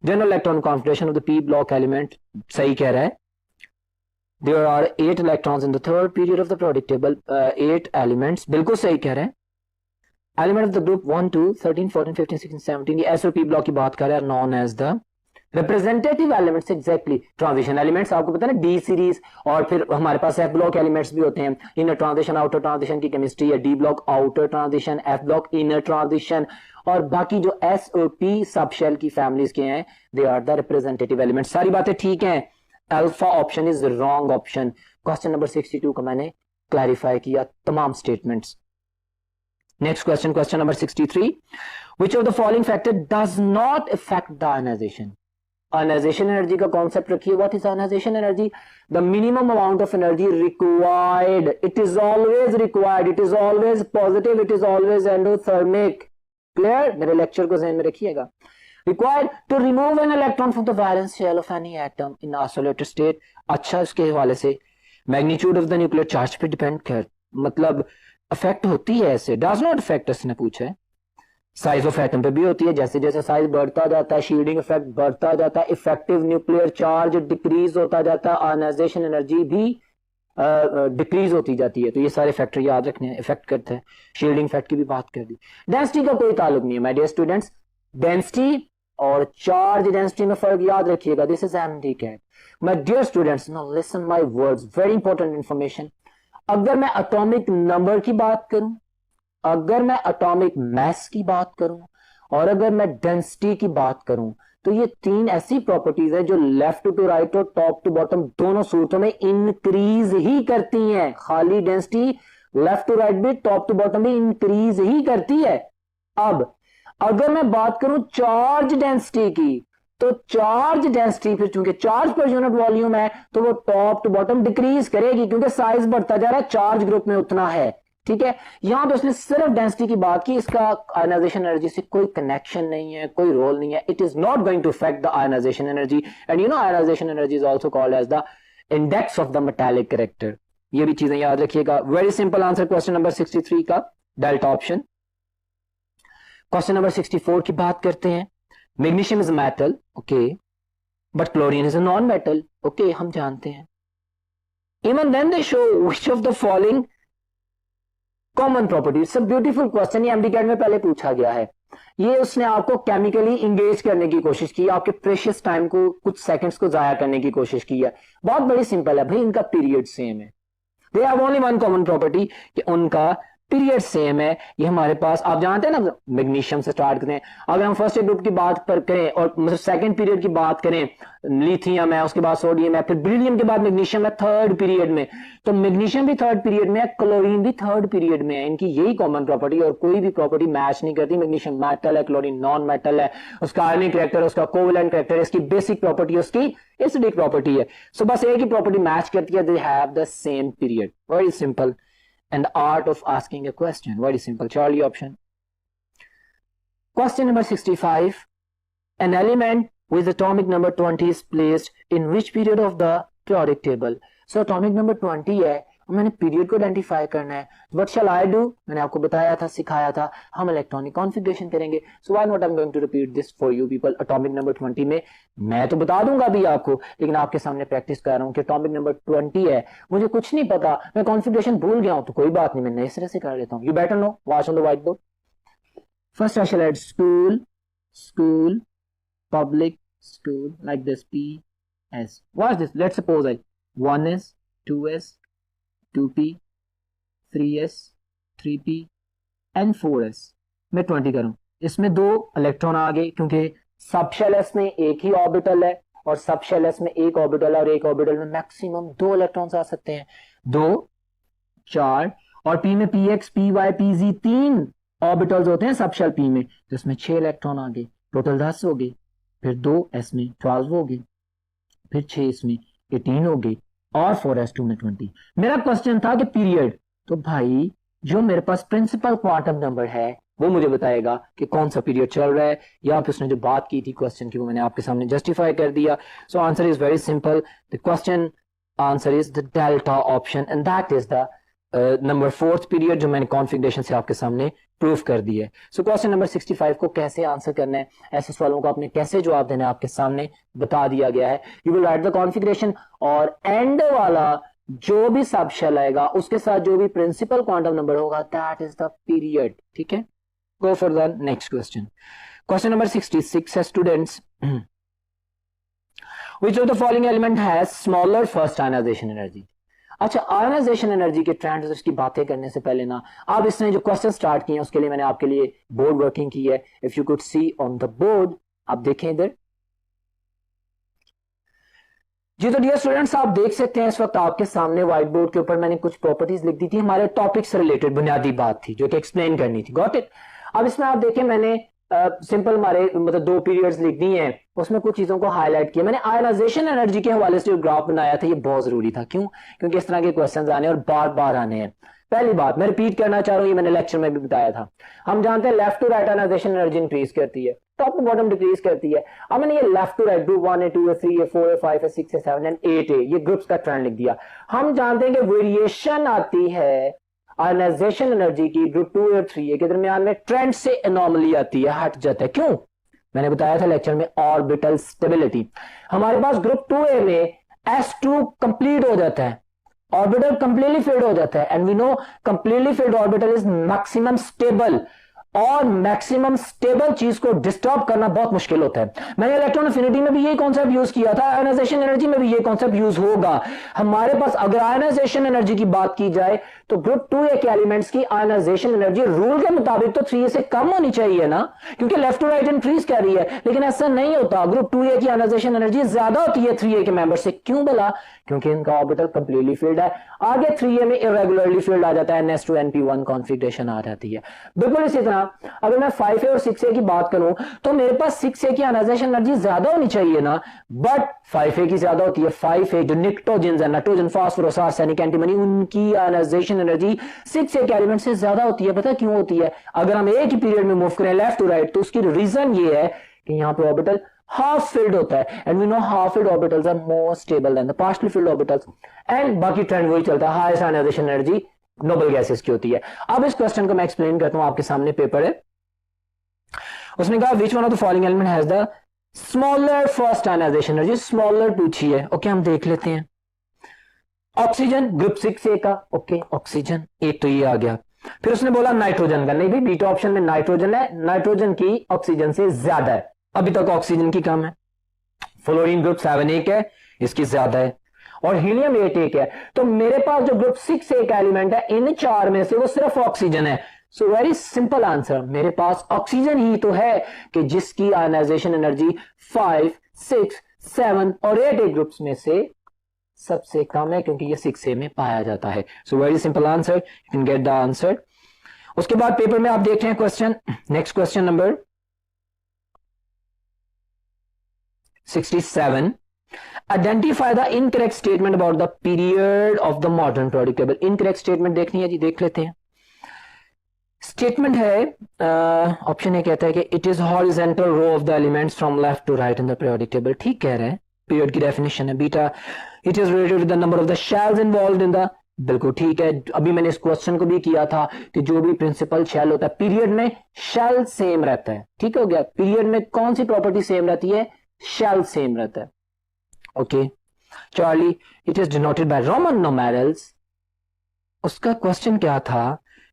General electron configuration of the P block element सही कह रहा है। There are 8 electrons in the third period of the periodic table. 8 elements, बिल्कुल सही कह रहे हैं। Element of the group 1, 2, 13, 14, 15, 16, 17, ये S और P ब्लॉक की बात कर रहे हैं, known as the representative elements, exactly. Transition elements आपको पता है ना, D सीरीज, और फिर हमारे पास F ब्लॉक एलिमेंट्स भी होते हैं। इनर ट्रांजिशन, आउटर ट्रांजिशन की केमिस्ट्री है। D block outer transition, F block inner transition, और बाकी जो S और P सब शेल की फैमिलीज के हैं, they are the representative element. सारी बातें ठीक हैं। Alpha option is wrong option. Question number 62 का मैंने क्लैरिफाई किया तमाम statements. Next question, question number 63, which of the following factor does not affect the ionization. Ionization energy का कॉन्सेप्ट रखिए। What is ionization energy? The minimum amount of energy required. It is always required, it is always positive, it is always endothermic. Clear? मेरे lecture को ध्यान में रखिएगा। Required to remove an electron from the valence shell of any atom in isolated state। अच्छा, इसके हवाले से magnitude of the nuclear charge पे डिपेंड कर, मतलब अफेक्ट होती है ऐसे, डज नॉट अफेक्ट, इसने पूछा है। साइज ऑफ एटम पे भी होती है, जैसे जैसे साइज बढ़ता जाता है शील्डिंग इफेक्ट बढ़ता जाता है, इफेक्टिव न्यूक्लियर चार्ज डिक्रीज होता जाता है, आयनाइजेशन एनर्जी भी डिक्रीज होती जाती है। तो ये सारे फैक्टर याद रखने हैं, इफेक्ट करते हैं। शील्डिंग इफेक्ट की भी बात कर दी। डेंसिटी का कोई ताल्लुक नहीं है माय डियर स्टूडेंट्स। डेंसिटी और चार्ज डेंसिटी में फर्क याद रखिएगा। This is MD CAT. My dear students, now listen my words, very important information. अगर मैं एटॉमिक नंबर की बात करूं, अगर मैं एटॉमिक मास की बात करूं, और अगर मैं डेंसिटी की बात करूं, तो ये तीन ऐसी प्रॉपर्टीज है जो लेफ्ट टू राइट और टॉप टू बॉटम दोनों सूरतों में इंक्रीज ही करती हैं। खाली डेंसिटी लेफ्ट टू राइट भी, टॉप टू बॉटम भी इंक्रीज ही करती है। अब अगर मैं बात करूं चार्ज डेंसिटी की, तो चार्ज डेंसिटी फिर चूंकि चार्ज पर यूनिट वॉल्यूम है तो वो टॉप टू बॉटम डिक्रीज करेगी, क्योंकि साइज बढ़ता जा रहा है, चार्ज ग्रुप में उतना है। ठीक है, यहां तो उसने सिर्फ डेंसिटी की बात की, इसका आयनाइजेशन एनर्जी से कोई कनेक्शन नहीं है, कोई रोल नहीं है। It is not going to affect the ionization energy, and you know ionization energy is also called as the index of the metallic character. ये भी चीजें याद रखिएगा। Very simple answer question number 63 का, डेल्टा ऑप्शन। क्वेश्चन नंबर 64 की बात करते हैं। Magnesium is a metal, okay, but chlorine is a non metal, okay, हम जानते हैं। Even then they show which of the following common property. सब beautiful question, ये एमडीकैट में पहले पूछा गया है। ये उसने आपको केमिकली इंगेज करने की कोशिश की, आपके प्रेशियस टाइम को, कुछ सेकंड्स को जाया करने की कोशिश की है। बहुत बड़ी सिंपल है भाई, इनका पीरियड सेम है। They have only one common property कि उनका पीरियड सेम है। ये हमारे पास, आप जानते हैं ना, मैग्नीशियम से स्टार्ट करें। अगर हम फर्स्ट ग्रुप की बात पर करें और मतलब सेकंड पीरियड की बात करें, लिथियम है, उसके बाद सोडियम है, फिर बेरिलियम के बाद मैग्नीशियम है थर्ड पीरियड में। तो मैग्नीशियम भी थर्ड पीरियड में है, क्लोरीन भी थर्ड पीरियड में है। इनकी यही कॉमन प्रॉपर्टी, और कोई भी प्रॉपर्टी मैच नहीं करती। मैग्नीशियम मेटल है, क्लोरीन नॉन मेटल है, उसका आयनिक कैरेक्टर, उसका कोवेलेंट कैरेक्टर, इसकी बेसिक प्रॉपर्टी उसकी एसिडिक प्रॉपर्टी है। सो बस एक ही प्रॉपर्टी मैच करती है, they have the same period. Very simple. And the art of asking a question, very simple. Charlie option. Question number 65. An element with atomic number 20 is placed in which period of the periodic table? So atomic number 20 है, मैंने period को identify करना है। What shell I do? मैंने आपको बताया था, सिखाया था, हम इलेक्ट्रॉनिक कॉन्फ़िगरेशन करेंगे। So why not I am going to repeat this for you people. Atomic number 20 में मैं तो बता दूंगा अभी आपको, लेकिन आपके सामने प्रैक्टिस कर रहा हूं कि एटॉमिक नंबर 20 है, मुझे कुछ नहीं पता, मैं कॉन्फ़िगरेशन भूल गया हूं, तो कोई बात नहीं, मैं नए सिरे से कर लेता हूं। You better know, watch on the white board. First I shall add school, school, public school, like this, PS। Watch this, let's suppose I 1S, 2S, 2P, 3S, 3P and 4S। मैं 20 करूं, इसमें दो electron आ गए, क्योंकि सब shell S में एक ही orbital है, और सब शेल एस में एक ऑर्बिटल है, और एक ऑर्बिटल में मैक्सिमम 2 इलेक्ट्रॉन्स आ सकते हैं, 2, 4। और P में PX, PY, PZ 3 ऑर्बिटल्स होते हैं सब शेल P में, तो इसमें 6 इलेक्ट्रॉन आ गए, टोटल 10 हो गए। फिर 2S में 12 हो गए, फिर 6 इसमें 18 हो गए, और 4S2 में 20। मेरा क्वेश्चन था कि पीरियड, तो भाई जो मेरे पास प्रिंसिपल क्वांटम नंबर है वो मुझे बताएगा कि कौन सा पीरियड चल रहा है, या फिर उसने जो बात की थी क्वेश्चन की वो मैंने आपके सामने जस्टिफाई कर दिया. So answer is very simple. The question answer is the delta option and that is the number 4th period जो मैंने कॉन्फ़िगरेशन से आपके सामने प्रूफ कर दी है. सो क्वेश्चन नंबर 65 को कैसे आंसर करना है, ऐसे सवालों को आपने कैसे जवाब देना है, आपके सामने बता दिया गया है. You will write the configuration और एंड वाला जो भी सब शेल आएगा उसके साथ जो भी प्रिंसिपल क्वांटम नंबर होगा दैट इज द पीरियड. ठीक है, go for the next question. Question number 66 है students, which of the following element has smaller first ionization energy. अच्छा, आयनाइजेशन एनर्जी के ट्रेंड्स की बातें करने से पहले ना, अब इसने जो क्वेश्चन स्टार्ट किए हैं उसके लिए मैंने आपके लिए बोर्ड वर्किंग की है. If you could see on the board, आप देखें इधर जी. तो डियर स्टूडेंट्स, आप देख सकते हैं इस वक्त आपके सामने व्हाइट बोर्ड के ऊपर मैंने कुछ प्रॉपर्टीज लिख दी थी, हमारे टॉपिक से रिलेटेड बुनियादी बात थी जो कि एक्सप्लेन करनी थी. Got it. अब इसमें आप देखें मैंने सिंपल हमारे मतलब 2 पीरियड्स लिख दी हैं, उसमें कुछ चीजों को हाईलाइट किया. मैंने आयनाइजेशन एनर्जी के हवाले से जो ग्राफ बनाया था ये बहुत जरूरी था. क्यों? क्योंकि इस तरह के क्वेश्चंस आने और बार बार आने हैं. पहली बात मैं रिपीट करना चाह रहा हूं, ये मैंने लेक्चर में भी बताया था. हम जानते हैं left to right ionization energy increase करती है, टॉप टू बॉटम डिक्रीज करती है. अब मैंने ये लेफ्ट टू राइट ग्रुप 1 है, 2 है, 3 है, 4 है, 5 है, 6 है, 7 एंड 8 है, ये ग्रुप्स का ट्रेंड लिख दिया. हम जानते हैं कि वेरिएशन आती है आयनाइजेशन एनर्जी की ग्रुप 2 और 3 के दरमियान में, ट्रेंड से एनोमली आती है, हट जाता है. क्यों? मैंने बताया था लेक्चर में ऑर्बिटल स्टेबिलिटी. हमारे पास ग्रुप 2a में s2 कंप्लीट हो जाता है, ऑर्बिटल कंप्लीटली फिल्ड हो जाता है, and we know completely filled orbital is maximum stable, और मैक्सिमम स्टेबल चीज को डिस्टर्ब करना बहुत मुश्किल होता है. मैंने इलेक्ट्रॉन एफिनिटी में भी यही कॉन्सेप्ट यूज किया था, आयनाइजेशन एनर्जी में भी ये कॉन्सेप्ट यूज होगा. हमारे पास अगर आयनाइजेशन एनर्जी की बात की जाए तो ग्रुप 2a के एलिमेंट्स की आयनाइजेशन एनर्जी रूल के मुताबिक तो 3a से कम होनी चाहिए ना, क्योंकि लेफ्ट टू राइट इंक्रीज कर रही है. लेकिन ऐसा नहीं होता, ग्रुप 2a की आयनाइजेशन एनर्जी ज्यादा होती है 3a के मेंबर से. क्यों बोला? क्योंकि इनका ऑर्बिटल कंप्लीटली फिल्ड है. आगे 3a में इरेगुलरली फिल्ड आ जाता है, ns2 np1 कॉन्फ़िगरेशन आ जाती है. बिल्कुल इसी तरह अगर मैं 5a और 6a की बात करूं तो मेरे पास 6a की आयनाइजेशन एनर्जी ज्यादा होनी चाहिए ना, बट 5a की ज्यादा होती है. 5a जो निक्टोजेंस है, नाइट्रोजन, फास्फोरस, आर्सेनिक, एंटीमनी, उनकी आयनाइजेशन एनर्जी 6a के एलिमेंट से ज्यादा होती है. पता क्यों होती है? अगर हम एक ही पीरियड में मूव करें लेफ्ट टू राइट तो उसकी रीजन ये है कि यहां पे ऑर्बिटल हाफ फिल्ड होता है, and we know half filled orbitals are more stable than the partially filled orbitals. And बाकी ट्रेंड वही चलता है, highest ionization energy noble gases की होती है. अब इस क्वेश्चन को मैं एक्सप्लेन करता हूं, आपके सामने पेपर है. उसने कहा which one of the following element has the smaller first ionization energy. Smaller पूछी है, ओके हम देख लेते हैं. ऑक्सीजन ग्रुप 6a का, ओके ऑक्सीजन एक तो ये आ गया. फिर उसने बोला नाइट्रोजन का, नहीं भाई बीटा ऑप्शन में नाइट्रोजन है, नाइट्रोजन की ऑक्सीजन से ज्यादा है, अभी तक ऑक्सीजन की कम है. फ्लोरीन ग्रुप 7 एक है, इसकी ज्यादा है, और हीलियम 8 एक है. तो मेरे पास जो ग्रुप 6a का एलिमेंट है इन 4 में से वो सिर्फ ऑक्सीजन है. सो वेरी सिंपल आंसर, मेरे पास ऑक्सीजन ही तो है कि जिसकी आयनाइजेशन एनर्जी 5, 6, 7 और 8 ग्रुप्स में से सबसे कम है, क्योंकि ये 6a में पाया जाता है. सो very simple answer, you can get the answer. उसके बाद पेपर में आप देख रहे हैं question, next question number 67. Identify the incorrect statement about the period of the modern periodic table. Incorrect statement देखनी है जी, देख लेते हैं. स्टेटमेंट है, ऑप्शन ए कहता है कि it is horizontal row of the elements from left to right in the periodic table. ठीक कह रहे हैं, पीरियड की डेफिनेशन है. Beta it is related to the number of the shells involved in the, बिल्कुल ठीक है. अभी मैंने इस क्वेश्चन को भी किया था कि जो भी प्रिंसिपल शेल होता है पीरियड में शेल सेम रहता है. ठीक हो गया. पीरियड में कौन सी प्रॉपर्टी सेम रहती है? शेल सेम रहता है. Okay Charlie, it is denoted by Roman numerals. उसका क्वेश्चन क्या था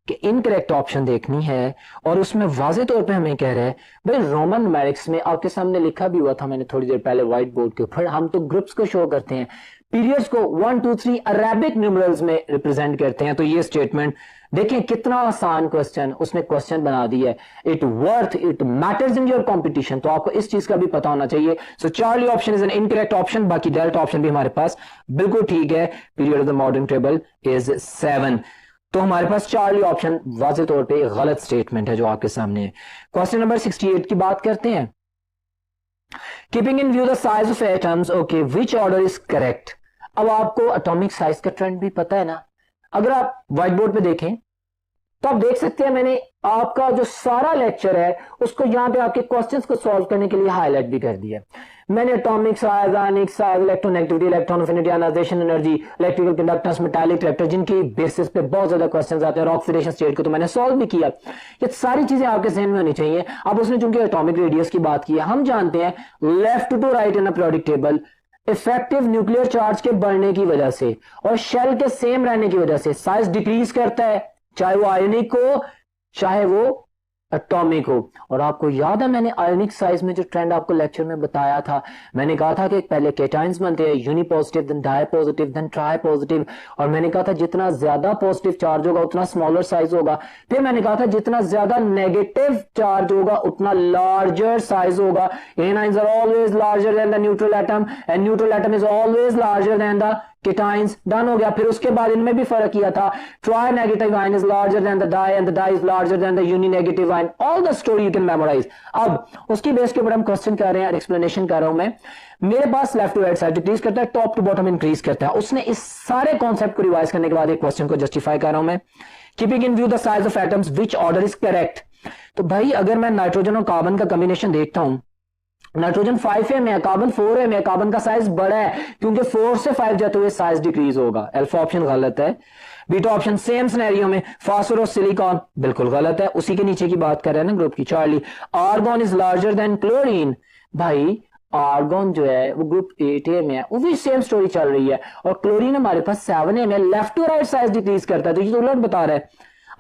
कि इनकरेक्ट ऑप्शन देखनी है, और उसमें वाजे तौर पे हमें कह रहे हैं भाई रोमन न्यूमेरिक्स में आपके सामने लिखा भी हुआ था मैंने थोड़ी देर पहले व्हाइट बोर्ड के ऊपर, हम तो ग्रुप्स को शो करते हैं, पीरियड्स को 1 2 3 अरेबिक न्यूमरल्स में रिप्रेजेंट करते हैं. तो ये स्टेटमेंट देखें कितना आसान क्वेश्चन उसने क्वेश्चन बना दिया है. It worth it matters in your competition, तो आपको इस चीज का भी पता होना चाहिए. So Charlie option is an incorrect option. बाकी डेल्टा ऑप्शन भी हमारे पास बिल्कुल ठीक है. Period of the modern table is 7. तो हमारे पास चार्ली ऑप्शन वाज़े तौर पे गलत स्टेटमेंट है जो आपके सामने है. क्वेश्चन नंबर 68 की बात करते हैं. Keeping in view the size of atoms, okay which order is correct. अब आपको एटॉमिक साइज का ट्रेंड भी पता है ना. अगर आप व्हाइट बोर्ड पे देखें तो आप देख सकते हैं मैंने आपका जो सारा लेक्चर है उसको यहाँ पे आपके क्वेश्चंस को सॉल्व करने के लिए हाईलाइट भी कर दिया। मैंने atomic size, ionic size, electronegativity, electron affinity, ionization energy, electrical conductance, metallic character, जिनकी बेसिस पे बहुत ज्यादा क्वेश्चंस आते हैं, और ऑक्सीडेशन स्टेट को तो मैंने सॉल्व भी किया। ये सारी चीजें आपके जहन में होनी चाहिए। अब उसने चूंकि एटॉमिक रेडियस की बात की है, हम जानते हैं left to right in a periodic table effective nuclear charge के बढ़ने की वजह से और शेल के सेम रहने की वजह से साइज डिक्रीज करता है, चाहे वो आयनिक हो चाहे वो एटॉमिक हो। और आपको याद है मैंने आयनिक साइज में जो ट्रेंड आपको लेक्चर में बताया था, मैंने कहा था कि पहले केटाइंस बनते हैं, unipositive, then dipositive, then tripositive, और मैंने कहा था जितना ज्यादा पॉजिटिव चार्ज होगा उतना स्मॉलर साइज होगा। फिर मैंने कहा था जितना ज्यादा नेगेटिव चार्ज होगा उतना लार्जर साइज होगा। Anions are always larger than the neutral atom and neutral atom is always larger than the cations. Done हो गया। फिर उसके बाद इनमें भी फर्क किया था, trinegative ion is larger than the di and the di is larger than the uninegative ion. All the story you can memorize. अब उसकी बेस के ऊपर हम क्वेश्चन कर रहे हैं, एक्सप्लेनेशन कर रहा हूं मैं। मेरे पास left to right side decrease करता है, टॉप टू बॉटम इंक्रीज करता है। उसने इस सारे कॉन्सेप्ट को रिवाइज करने के बाद एक क्वेश्चन को जस्टिफाई कर रहा हूं मैं। Keeping in view the size of atoms which order is correct. तो भाई अगर मैं नाइट्रोजन और कार्बन का कॉम्बिनेशन देखता हूं, नाइट्रोजन 5 में है, कार्बन 4 में है, कार्बन का साइज बड़ा है क्योंकि 4 से 5 जाते हुए साइज डिक्रीज होगा। अल्फा ऑप्शन गलत है। बीटा ऑप्शन सेम सिनेरियो में फास्फोरस सिलिकॉन बिल्कुल गलत है। उसी के नीचे की बात कर रहे हैं ना ग्रुप की। Charlie argon is larger than chlorine. भाई आर्गॉन जो है वो ग्रुप 8A में है, वो भी सेम स्टोरी चल रही है, और क्लोरीन हमारे पास 7A में। Left to right size decrease करता है, तो ये तो उलट बता रहा है।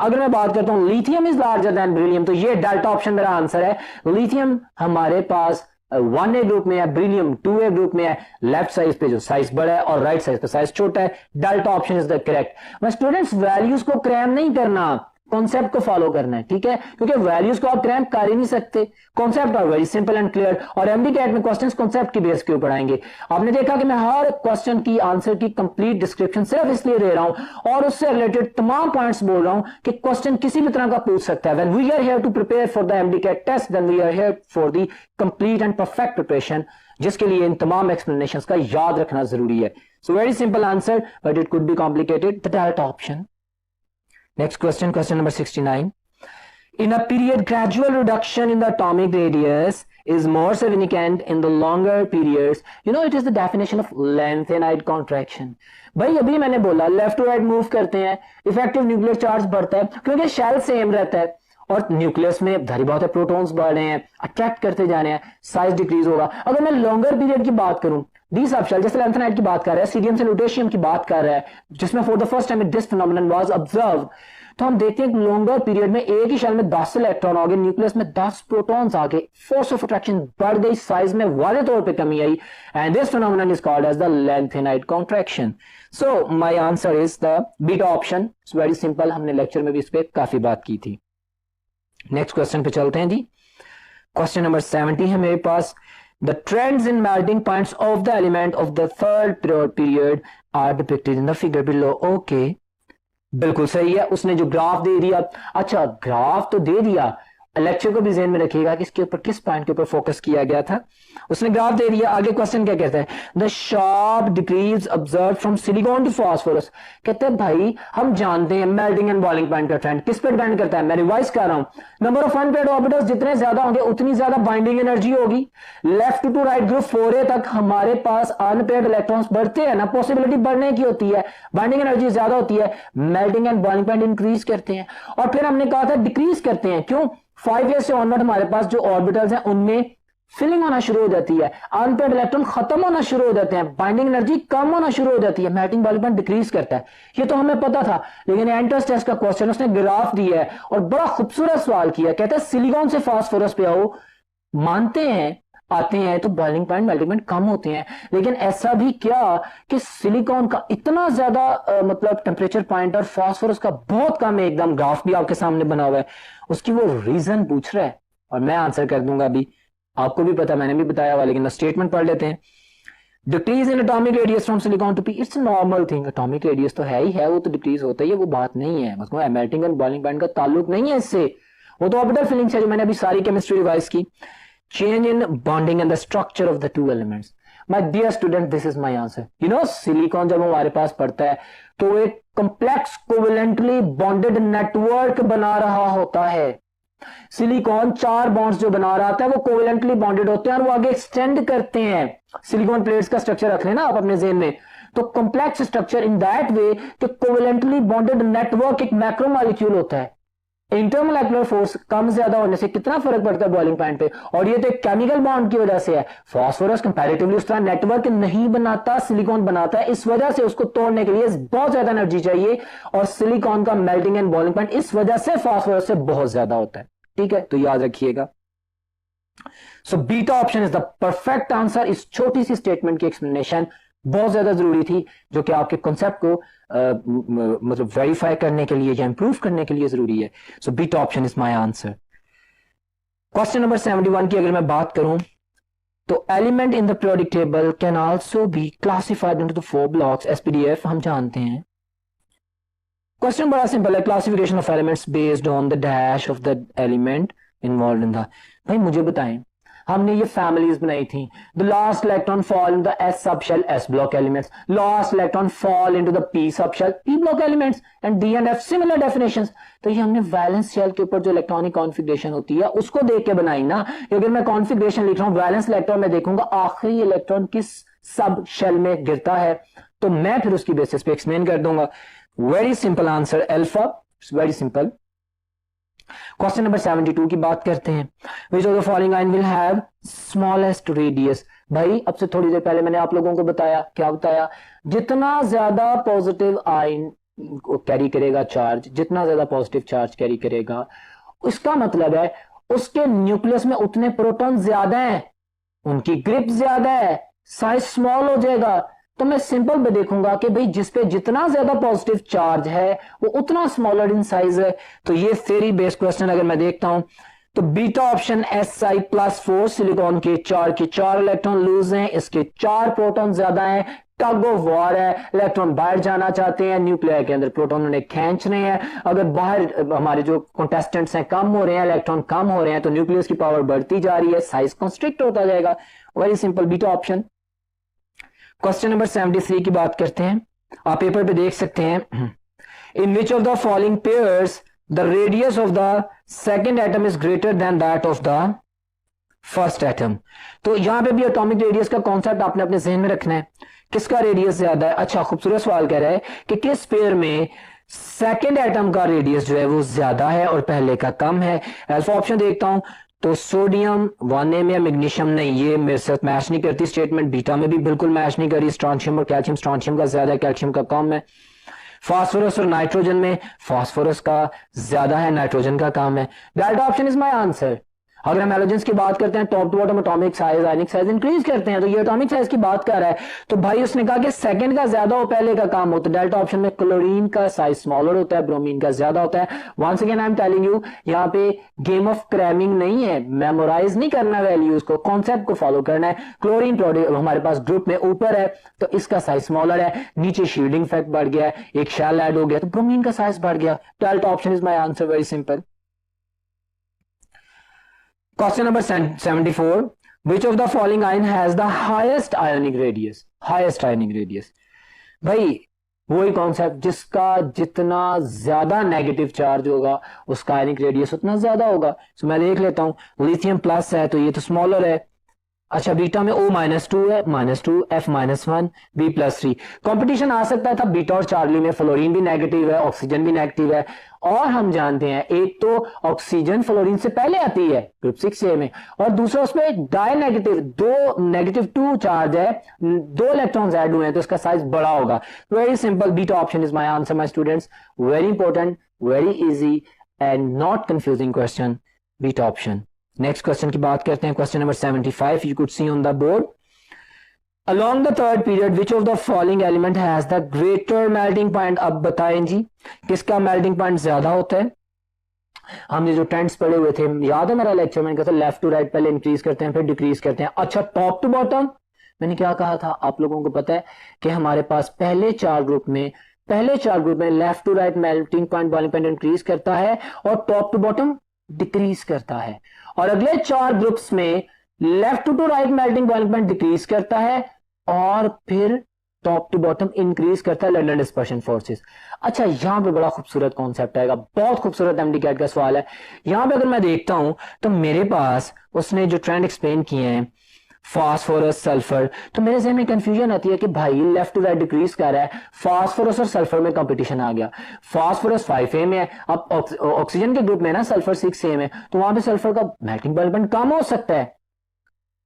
अगर मैं बात करता हूं lithium is larger then beryllium, तो ये डेल्टा ऑप्शन मेरा आंसर है। लिथियम हमारे पास 1A ग्रुप में है, बेरिलियम 2A ग्रुप में है। लेफ्ट साइज पे जो साइज बड़ा है और राइट साइज पे साइज छोटा है। Delta option is the correct. मैं स्टूडेंट्स वैल्यूज को क्रैम नहीं करना, कॉन्सेप्ट को फॉलो करना है, ठीक है, क्योंकि वैल्यूज को आप क्रैम कर ही नहीं सकते। Concept are very simple and clear, और एमडी कैट में क्वेश्चंस कॉन्सेप्ट की बेस के ऊपर आएंगे। आपने देखा कि मैं हर क्वेश्चन की आंसर की कंप्लीट डिस्क्रिप्शन सिर्फ इसलिए दे रहा हूं और उससे रिलेटेड तमाम पॉइंट्स बोल रहा हूं कि क्वेश्चन किसी भी तरह का पूछ सकता है। When we are here to prepare for the MD CAT test, then we are here for the complete and perfect preparation, जिसके लिए इन तमाम एक्सप्लेनेशंस का याद रखना जरूरी है। सो very simple answer but it could be complicated, the delta option. Next question, question number 69. In a period, gradual reduction in the atomic radius is more significant in the longer periods. You know, it is the definition of lengthened contraction. भाई अभी मैंने बोला left to right move करते हैं, effective nuclear charge बढ़ता है क्योंकि shell same रहता है, और न्यूक्लियस में धारी बहुत है, प्रोटॉन्स बढ़ रहे हैं, अट्रैक्ट करते जा रहे हैं, साइज डिक्रीज होगा। अगर मैं लॉन्गर पीरियड की बात करूं, डी सब शेल जैसे लैंथेनाइट की बात कर रहा है, सीडियम से लुटेशियम की बात कर रहा है, जिसमें for the first time this phenomenon was observe, तो हम देखते हैं कि लॉन्गर पीरियड में एक ही शेल में 10 इलेक्ट्रॉन आ गए, न्यूक्लियस में 10 प्रोटॉन्स आ गए, फोर्स ऑफ अट्रैक्शन बढ़ गई, साइज में वाजे तौर पे कमी आई, and this phenomenon is called as the lanthanide contraction. So my answer is the beta option. It's very simple, हमने लेक्चर में भी इस पे काफी बात की थी। नेक्स्ट क्वेश्चन पे चलते हैं जी। क्वेश्चन नंबर 70 है मेरे पास। The trends in melting points of the element of the third period are depicted in the figure below. Okay, बिल्कुल सही है, उसने जो ग्राफ दे दिया। अच्छा, ग्राफ तो दे दिया, लेक्चर को भी ध्यान में रखिएगा कि इसके ऊपर किस पॉइंट के ऊपर फोकस किया गया था। उसने ग्राफ दे दिया, आगे क्वेश्चन क्या कहता है, the sharp decrease observe from silicon to phosphorus. कहते हैं भाई हम जानते हैं मेल्टिंग एंड बॉइलिंग पॉइंट का ट्रेंड किस पे डिपेंड करता है, मैं रिवाइज कर रहा हूं। नंबर ऑफ अनपेयर्ड ऑर्बिटल्स जितने ज्यादा होंगे उतनी ज्यादा बाइंडिंग एनर्जी होगी। Left to right group 4A तक हमारे पास अनपेयर्ड इलेक्ट्रॉन्स बढ़ते हैं ना, पॉसिबिलिटी बढ़ने की होती है, बाइंडिंग एनर्जी ज्यादा होती है, melting and boiling point increase करते हैं। और फिर हमने कहा था डिक्रीज करते हैं, क्यों, 5A से ऑनवर्ड हमारे पास जो ऑर्बिटल्स हैं उनमें फिलिंग होना शुरू हो जाती है, अनपेयर्ड इलेक्ट्रॉन खत्म होना शुरू हो जाते हैं, बाइंडिंग एनर्जी कम होना शुरू हो जाती है, मेल्टिंग बॉइलिंग पॉइंट डिक्रीज करता है। ये तो हमें पता था, लेकिन एंट्रेंस टेस्ट का क्वेश्चन उसने ग्राफ दिया है और बड़ा खूबसूरत सवाल किया। कहता है सिलिकॉन से फास्फोरस पे आओ, मानते हैं आते हैं तो बॉइलिंग पॉइंट मेल्टिंग पॉइंट कम होते हैं, लेकिन ऐसा भी क्या कि सिलिकॉन का इतना ज्यादा मतलब टेम्परेचर पॉइंट और फास्फोरस का बहुत कम है एकदम। ग्राफ भी आपके सामने बना हुआ है, उसकी वो रीजन पूछ रहा है और मैं आंसर कर दूंगा। अभी आपको भी पता, मैंने भी बताया हुआ, लेकिन स्टेटमेंट पढ़ लेते हैं। Decrease in atomic radius from silicon to P, it's normal thing. Atomic radius तो है ही है, वो तो डिक्रीज होता ही है, वो बात नहीं है, मतलब मेल्टिंग एंड बॉइलिंग पॉइंट का ताल्लुक नहीं है इससे, वो तो ऑर्बिटल फिलिंग्स है जो मैंने अभी सारी केमिस्ट्री रिवाइज की। Change in bonding and the structure of the two elements. My dear student, this is my answer. You know, silicon जब हमारे पास पड़ता है तो एक कंप्लेक्स कोवेलेंटली बॉन्डेड नेटवर्क बना रहा होता है। सिलिकॉन 4 बॉन्ड्स जो बना रहा था वो कोवेलेंटली बॉन्डेड होते हैं और वो आगे एक्सटेंड करते हैं। सिलिकॉन प्लेट्स का स्ट्रक्चर रख लेना आप अपने जेहन में। तो complex structure in that way कि कोवेलेंटली बॉन्डेड नेटवर्क एक मैक्रोमोलेक्यूल होता है। इंटरमोलेकुलर फोर्स कम ज्यादा होने से कितना फर्क पड़ता है बॉइलिंग पॉइंट पे, और ये तो एक केमिकल बॉन्ड की वजह से है। फास्फोरस कंपैरेटिवली उस तरह नेटवर्क नहीं बनाता, सिलिकॉन बनाता है। इस वजह से उसको तोड़ने के लिए बहुत ज्यादा एनर्जी चाहिए, और सिलिकॉन का मेल्टिंग एंड बॉइलिंग पॉइंट इस वजह से फास्फोरस से बहुत ज्यादा होता है। ठीक है, तो याद रखिएगा। सो beta option is the perfect answer. इस छोटी सी स्टेटमेंट की एक्सप्लेनेशन बहुत ज्यादा जरूरी थी, जो कि आपके कॉन्सेप्ट को मतलब वेरीफाई करने के लिए या इंप्रूव करने के लिए जरूरी है। So beta option is my answer. Question number 71 की अगर मैं बात करूं तो element in the periodic table can also be classified into the 4 blocks. SPDF हम जानते हैं। क्वेश्चन बड़ा सिंपल है, classification of elements based on the dash of the element involved in the. भाई मुझे बताएं, हमने ये फैमिलीज बनाई थी। The last electron fall in the s sub shell S block elements, last electron fall into the p sub shell p block elements, and d and f similar definitions. तो ये हमने वैलेंस शेल के ऊपर जो electronic configuration होती है उसको देख के बनाई ना। अगर मैं कॉन्फ़िगरेशन लिख रहा हूं वैलेंस इलेक्ट्रॉन में देखूंगा आखिरी इलेक्ट्रॉन किस सब शेल में गिरता है, तो मैं फिर उसकी बेसिस पे एक्सप्लेन कर दूंगा। Very simple answer alpha, very simple. Question number 72 की बात करते हैं। विच of the following ion will have smallest radius. भाई अब से थोड़ी देर पहले मैंने आप लोगों को बताया, क्या बताया, जितना ज्यादा पॉजिटिव आयन कैरी करेगा चार्ज, जितना ज्यादा पॉजिटिव चार्ज कैरी करेगा, उसका मतलब है उसके न्यूक्लियस में उतने प्रोटॉन ज्यादा हैं, उनकी ग्रिप ज्यादा है, साइज स्मॉल हो जाएगा। तो मैं सिंपल में देखूंगा कि भाई जिस पे जितना ज्यादा पॉजिटिव चार्ज है वो उतना स्मॉलर इन साइज है। तो ये थ्योरी बेस्ड क्वेश्चन अगर मैं देखता हूं तो बीटा ऑप्शन Si+4 सिलिकॉन के 4 इलेक्ट्रॉन लूज हैं, इसके 4 प्रोटॉन ज्यादा हैं, टग ऑफ वॉर है, इलेक्ट्रॉन बाहर जाना चाहते हैं, न्यूक्लियर के अंदर प्रोटॉन उन्हें खींच रहे हैं। अगर बाहर हमारे जो कंटेस्टेंट्स हैं कम हो रहे हैं, इलेक्ट्रॉन कम हो रहे हैं, तो न्यूक्लियस की पावर बढ़ती जा रही है, साइज कंस्ट्रिक्ट होता जाएगा। Very simple, beta option. Question number 73 की बात करते हैं। आप पेपर पे देख सकते हैं, in which of the following pairs the radius of the second atom is greater than that of the first atom. तो यहां पे भी एटॉमिक रेडियस का कॉन्सेप्ट आपने अपने जहन में रखना है, किसका रेडियस ज्यादा है। अच्छा, खूबसूरत सवाल कह रहा है कि किस पेयर में सेकेंड एटम का रेडियस जो है वो ज्यादा है और पहले का कम है। अल्फा ऑप्शन देखता हूं तो सोडियम 1A में, मैग्नीशियम नहीं, ये मेरे साथ मैच नहीं करती स्टेटमेंट। बीटा में भी बिल्कुल मैच नहीं करी। स्ट्रॉन्शियम और कैल्शियम, स्ट्रॉन्शियम का ज्यादा है, कैल्शियम का कम है। फास्फोरस और नाइट्रोजन में फास्फोरस का ज्यादा है, नाइट्रोजन का कम है। Delta option is my answer. अगर हम हैलोजेंस की बात करते हैं, top to bottom atomic size, ionic size increase करते हैं, तो ये एटॉमिक साइज की बात कर रहा है। तो भाई उसने कहा कि सेकंड का ज्यादा हो, पहले का कम हो, तो डेल्टा ऑप्शन में क्लोरीन का साइज स्मॉलर होता है, ब्रोमीन का ज्यादा होता है। Once again I am telling you, यहाँ पे गेम ऑफ क्रैमिंग नहीं है, मेमोराइज नहीं करना वैल्यूज को, कॉन्सेप्ट को फॉलो करना है। क्लोरीन प्रोडक्ट हमारे पास ग्रुप में ऊपर है तो इसका साइज स्मॉलर है, नीचे शील्डिंग इफेक्ट बढ़ गया है, एक शेल ऐड हो गया तो ब्रोमीन का साइज बढ़ गया। Delta option is my answer, very simple. Question number 74. Which of the following ion has the highest ionic radius? Highest ionic radius. भाई वही कॉन्सेप्ट, जिसका जितना ज्यादा नेगेटिव चार्ज होगा उसका आयनिक रेडियस उतना ज्यादा होगा। तो मैं देख लेता हूं, लिथियम प्लस है तो ये तो स्मॉलर है। अच्छा, बीटा में O-2 है, -2, F-1, B+3। कंपटीशन आ सकता था बीटा और चार्ली में, फ्लोरीन भी नेगेटिव है, ऑक्सीजन भी नेगेटिव है, और हम जानते हैं एक तो ऑक्सीजन फ्लोरीन से पहले आती है ग्रुप 6A में, और दूसरा उसमें डाई नेगेटिव, 2 चार्ज है, 2 इलेक्ट्रॉन्स ऐड हुए हैं तो इसका साइज बड़ा होगा। Very simple, beta option is my answer my students. Very important, very easy and not confusing question, beta option. Next question की बात करते हैं। Question number 75 you could see on the board. Along the third period, which of the following element has the greater melting point? अब बताएं जी, किसका melting point ज्यादा होता है। हमने जो ट्रेंड्स पढ़े हुए थे, याद है मेरा लेक्चर, मैंने कहा था लेफ्ट टू राइट पहले इंक्रीज करते हैं फिर डिक्रीज करते हैं। अच्छा, टॉप टू बॉटम मैंने क्या कहा था, आप लोगों को पता है कि हमारे पास पहले चार ग्रुप में left to right melting point boiling point increase करता है और टॉप टू बॉटम डिक्रीज करता है, और अगले 4 ग्रुप्स में left to right melting boiling point decrease करता है और फिर टॉप टू बॉटम इंक्रीज करता है लंडन डिस्पर्शन फोर्सेस। अच्छा, यहां पे बड़ा खूबसूरत कॉन्सेप्ट आएगा, बहुत खूबसूरत एमडी कैट का सवाल है। यहां पे अगर मैं देखता हूं तो मेरे पास उसने जो ट्रेंड एक्सप्लेन किए हैं फास्फोरस सल्फर, तो मेरे जहन में कंफ्यूजन आती है कि भाई लेफ्ट टू राइट डिक्रीज कर रहा है, फास्फोरस और सल्फर में कंपटीशन आ गया। फास्फोरस 5A में है, अब ऑक्सीजन के ग्रुप में ना सल्फर 6A में, तो वहां पे सल्फर का मेल्टिंग पॉइंट कम हो सकता है,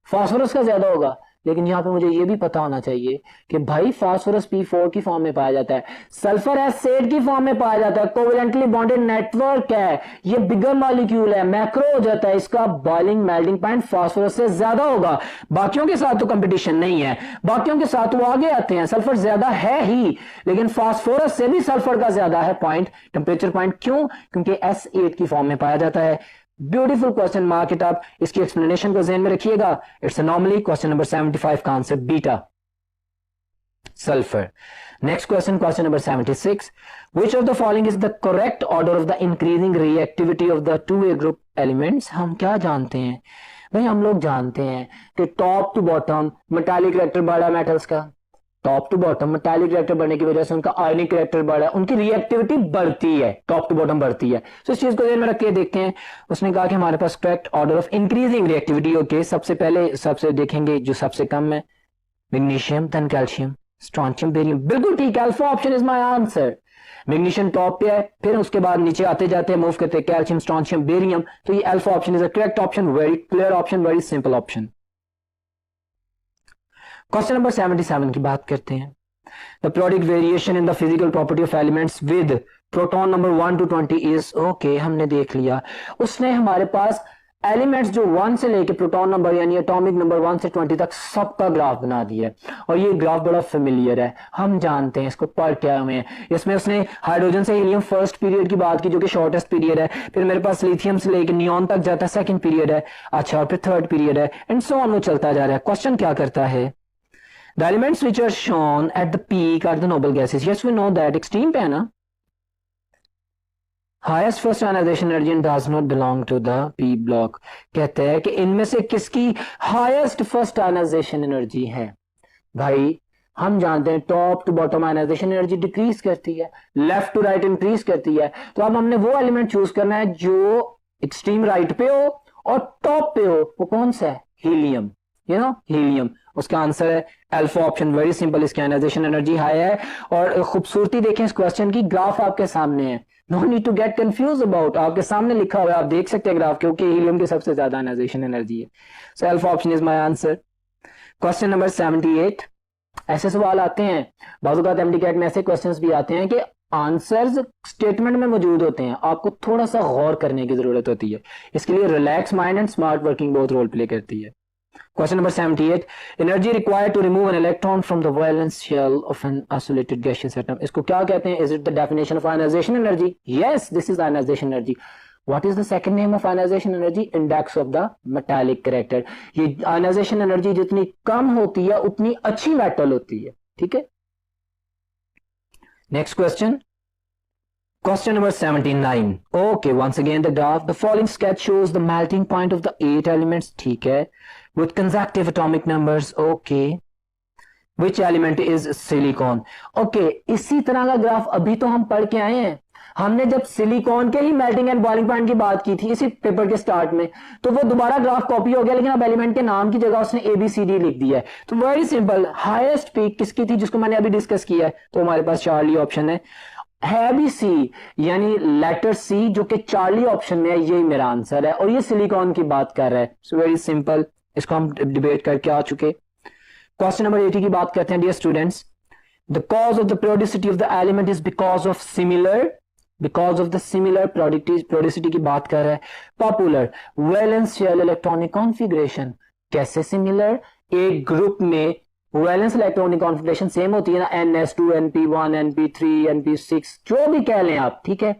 फास्फोरस का ज्यादा होगा। लेकिन यहां पे मुझे ये भी पता होना चाहिए कि भाई फास्फोरस P4 की फॉर्म में पाया जाता है, सल्फर S8 की फॉर्म में पाया जाता है, कोवेलेंटली बॉन्डेड नेटवर्क है, ये बिगर मॉलिक्यूल है, मैक्रो हो जाता है, इसका बॉइलिंग मेल्टिंग पॉइंट फास्फोरस से ज्यादा होगा। बाकियों के साथ तो कंपटीशन नहीं है, बाकियों के साथ वो आगे आते हैं, सल्फर ज्यादा है ही, लेकिन फास्फोरस से भी सल्फर का ज्यादा है पॉइंट, टेम्परेचर पॉइंट। क्यों? क्योंकि S8 की फॉर्म में पाया जाता है। Beautiful question, mark it up, इसकी एक्सप्लेनेशन को ध्यान में रखिएगा। इट्स नॉर्मली क्वेश्चन नंबर 75 का answer beta sulphur. Next question, question number 76, which of the following is the correct order of the increasing reactivity of the 2A group elements. हम क्या जानते हैं भाई, हम लोग जानते हैं कि top to bottom metallic character बढ़ा मेटल्स का, top to bottom metallic character बढ़ने की वजह से उनका आयनिक रिएक्टर बढ़ा, उनकी रिएक्टिविटी बढ़ती है, टॉप टू बॉटम बढ़ती है। तो इस चीज को ध्यान में रख के देखते हैं। उसने कहा कि हमारे पास correct order of increasing reactivity, okay, सबसे पहले सबसे देखेंगे जो सबसे कम है, magnesium, then calcium, strontium, barium. बिल्कुल ठीक, alpha option is my answer. Magnesium top पे है, फिर उसके बाद नीचे आते जाते हैं, मूव करते हैं कैल्शियम, स्ट्रोंशियम, बेरियम, तो ये alpha option is a correct option, very clear option, very simple option. Question number 77 की बात करते हैं। The periodic variation in the physical property of elements with proton number 1 to 20 is, okay, हमने देख लिया। उसने हमारे पास एलिमेंट्स जो 1 से लेके प्रोटॉन नंबर यानी एटॉमिक नंबर 1 से 20 तक सबका ग्राफ बना दिया है, और ये ग्राफ बड़ा फेमिलियर है, हम जानते हैं इसको, पढ़ के हमें। इसमें उसने हाइड्रोजन से हीलियम फर्स्ट पीरियड की बात की जो कि शॉर्टेस्ट पीरियड है, फिर मेरे पास लिथियम से लेके नियॉन तक जाता है, सेकंड पीरियड है, अच्छा, और फिर थर्ड पीरियड है, एंड सो ऑन, वो चलता जा रहा है। क्वेश्चन क्या करता है, the elements which are shown at the peak are the noble gases. Yes, we know that. Extreme पे है ना, highest first ionization energy and does not belong to the p block। कहते हैं कि इनमें से किसकी highest first ionization energy है। भाई हम जानते हैं top to bottom ionization energy decrease करती है, लेफ्ट टू राइट इंक्रीज करती है, तो अब हमने वो एलिमेंट चूज करना है जो एक्सट्रीम राइट पे हो और टॉप पे हो। वो कौन सा है? Helium, you know, helium. उसका आंसर है अल्फा ऑप्शन, वेरी सिंपल, इसकी आयनाइजेशन एनर्जी हाई है। और खूबसूरती देखें इस क्वेश्चन की, ग्राफ आपके सामने है, no need to get confuse about, आपके सामने लिखा हुआ है, आप देख सकते हैं ग्राफ, क्योंकि हीलियम की सबसे ज्यादा आयनाइजेशन एनर्जी है। So alpha option is my answer. Question number 78, ऐसे सवाल आते हैं, बाज़ एमडीकैट में ऐसे क्वेश्चंस भी आते हैं कि आंसर्स स्टेटमेंट में मौजूद होते हैं, आपको थोड़ा सा गौर करने की जरूरत होती है, इसके लिए relax mind and smart working बहुत रोल प्ले करती है। Question number 78, energy required to remove an electron from the valence shell of an isolated gaseous atom, इसको क्या कहते हैं? Is it the definition of ionization energy? Yes, this is ionization energy. What is the second name of ionization energy? Index of the metallic character। ये ionization energy जितनी कम होती है उतनी अच्छी मेटल होती है, ठीक है। Next question, question number 79, okay, once again the graph, the following sketch shows the melting point of the 8 elements, ठीक है, with consecutive atomic numbers, okay, which element is silicon, okay। इसी तरह का ग्राफ अभी तो हम पढ़ के आए हैं, हमने जब सिलिकॉन के ही मेल्टिंग एंड बॉइलिंग पॉइंट की बात की थी इसी पेपर के स्टार्ट में, तो वो दोबारा ग्राफ कॉपी हो गया, लेकिन अब एलिमेंट के नाम की जगह उसने ABCD लिख दिया है। तो वेरी सिंपल, हाईएस्ट पीक किसकी थी जिसको मैंने अभी डिस्कस किया है, तो हमारे पास चार्ली ऑप्शन है भी सी, यानी लेटर सी जो कि चार्ली ऑप्शन में है, यही मेरा आंसर है, और ये सिलिकॉन की बात कर रहा है। सो वेरी सिंपल, इसको हम डिबेट करके आ चुके। क्वेश्चन नंबर 80 की बात करते हैं, dear students, the cause of the periodicity of the element is because of similar periodicity की बात कर रहा है। Popular valence shell electronic configuration, कैसे सिमिलर? एक ग्रुप में वैलेंस इलेक्ट्रॉनिक कॉन्फ़िगरेशन सेम होती है ना, NS2, NP1, NP3, NP6, जो भी कह लें आप, ठीक है।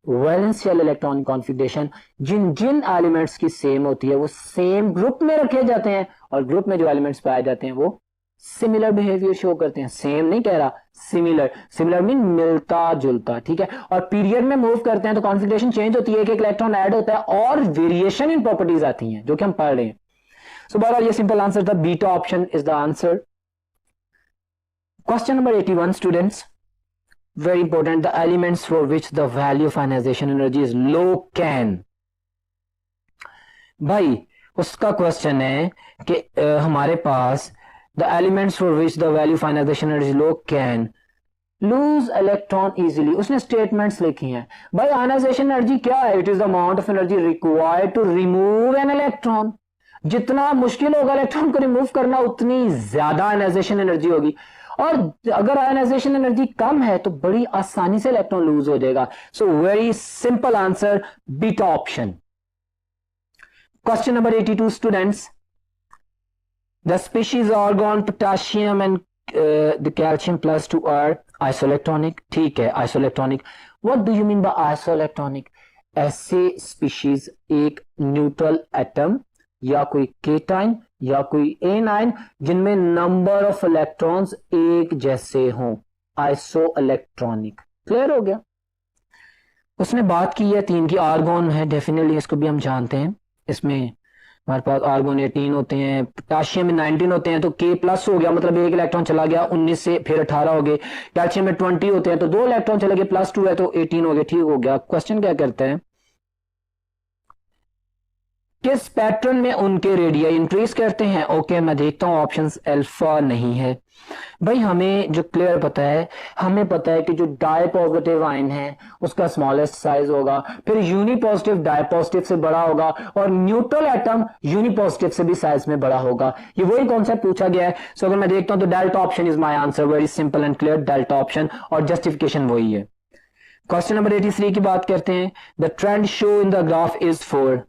वैलेंस शेल इलेक्ट्रॉनिक कॉन्फ़िगरेशन जिन जिन एलिमेंट्स की सेम होती है वो सेम ग्रुप में रखे जाते हैं, और ग्रुप में जो एलिमेंट्स पाए जाते हैं वो सिमिलर बिहेवियर शो करते हैं। सेम नहीं कह रहा, सिमिलर, सिमिलर मीन मिलता जुलता, ठीक है। और पीरियड में मूव करते हैं तो कॉन्फ़िगरेशन चेंज होती है, एक इलेक्ट्रॉन ऐड होता है और वेरिएशन इन प्रॉपर्टीज आती हैं जो कि हम पढ़ रहे हैं। सो बहरहाल ये सिंपल आंसर था, beta option is the answer. Question number 81 students, very important, the elements for which the value of ionization energy is low can. भाई उसका क्वेश्चन है कि हमारे पास the elements for which the value of ionization energy low can lose electron easily. उसने statements लिखी हैं। भाई आयनाइजेशन एनर्जी क्या है? It is the amount of energy required to remove an electron. जितना मुश्किल होगा इलेक्ट्रॉन को रिमूव करना, उतनी ज्यादा आयनाइजेशन एनर्जी होगी। और अगर आयनाइजेशन एनर्जी कम है तो बड़ी आसानी से इलेक्ट्रॉन लूज हो जाएगा। So very simple answer, beta option. Question number 82 students, the species argon potassium and the calcium plus 2 are isoelectronic. ठीक है, isoelectronic. What do you mean by isoelectronic? ऐसे स्पीशीज एक न्यूट्रल एटम या कोई cation या कोई एनाइन जिनमें number of electrons एक जैसे हों, आइसोइलेक्ट्रॉनिक। क्लियर हो गया? उसने बात की है 3 की, आर्गॉन है, डेफिनेटली इसको भी हम जानते हैं। इसमें हमारे पास आर्गॉन 18 होते हैं, पोटेशियम में 19 होते हैं, तो K प्लस हो गया, मतलब एक इलेक्ट्रॉन चला गया, 19 से फिर 18 हो गए। कैल्शियम में 20 होते हैं तो 2 इलेक्ट्रॉन चले गए, प्लस 2 है तो 18 हो गए। ठीक हो गया। क्वेश्चन क्या करते हैं, किस पैटर्न में उनके रेडियस इंक्रीज करते हैं? ओके, मैं देखता हूं, ऑप्शंस अल्फा नहीं है। भाई हमें जो क्लियर पता है, हमें पता है कि जो डाई पॉजिटिव आयन है उसका स्मॉलेस्ट साइज होगा, फिर यूनी पॉजिटिव डाई पॉजिटिव से बड़ा होगा, और न्यूट्रल एटम यूनी पॉजिटिव से भी साइज में बड़ा होगा। ये वही कॉन्सेप्ट पूछा गया है। सो अगर मैं देखता हूं तो delta option is my answer, very simple and clear, delta option, और जस्टिफिकेशन वही है। क्वेश्चन नंबर 83 की बात करते हैं। The trend show in the graph is for.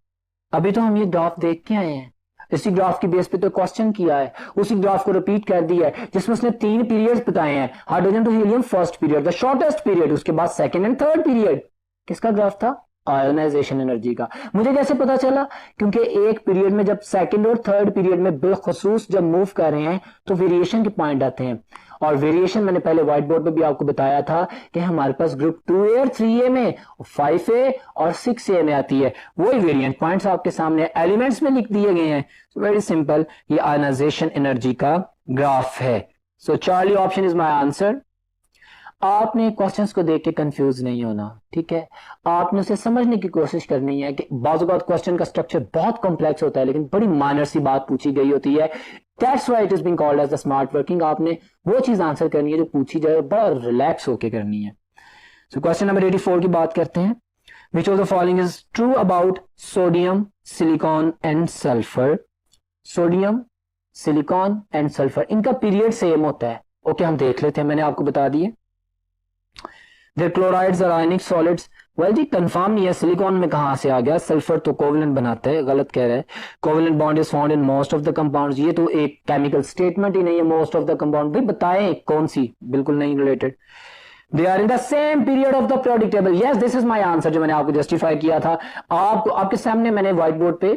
अभी तो हम ये ग्राफ देख के आए हैं, इसी ग्राफ की बेस पे तो क्वेश्चन किया है, उसी ग्राफ को रिपीट कर दिया है, जिसमें उसने 3 पीरियड्स बताए हैं। Hydrogen to helium first period, the shortest period, उसके बाद सेकंड एंड थर्ड पीरियड। किसका ग्राफ था? आयोनाइजेशन एनर्जी का। मुझे कैसे पता चला? क्योंकि एक पीरियड में जब सेकंड और थर्ड पीरियड में बिलखुसूस जब मूव कर रहे हैं तो वेरिएशन के पॉइंट आते हैं, और वेरिएशन मैंने पहले व्हाइट बोर्ड पे भी आपको बताया था कि हमारे पास ग्रुप 2A और 3A में, 5A और 6A में आती है। वही वेरिएंट पॉइंट्स आपके सामने एलिमेंट्स में लिख दिए गए हैं। वेरी सिंपल, ये आयोनाइजेशन एनर्जी का ग्राफ है। So Charlie option is my answer. आपने क्वेश्चंस को देख के कंफ्यूज नहीं होना, ठीक है? आपने उसे समझने की कोशिश करनी है कि बाज़ क्वेश्चन का स्ट्रक्चर बहुत कॉम्प्लेक्स होता है, लेकिन बड़ी माइनर सी बात पूछी गई होती है। That's why it is being called as the smart working. आपने वो चीज आंसर करनी है जो पूछी जाए, बड़ा रिलैक्स होकर करनी है। सो क्वेश्चन नंबर 84 की बात करते हैं। विच of the following is true about sodium, silicon and sulphur? Sodium, silicon and sulphur, इनका पीरियड सेम होता है। ओके, हम देख लेते हैं, मैंने आपको बता दिए। Their chlorides are ionic solids. Well जी कंफर्म नहीं है सिलिकॉन में कहां से आ गया, सल्फर तो कोवेलेंट बनाता है, गलत कह रहा है। Covalent bond is found in most of the compounds, ये तो एक केमिकल स्टेटमेंट ही नहीं है, मोस्ट ऑफ द कंपाउंड। भाई बताएं कौन सी, बिल्कुल नहीं related. They are in the same period of the periodic table, yes this is my answer, जो मैंने आपको जस्टिफाई किया था। आपको आपके सामने मैंने व्हाइट बोर्ड पे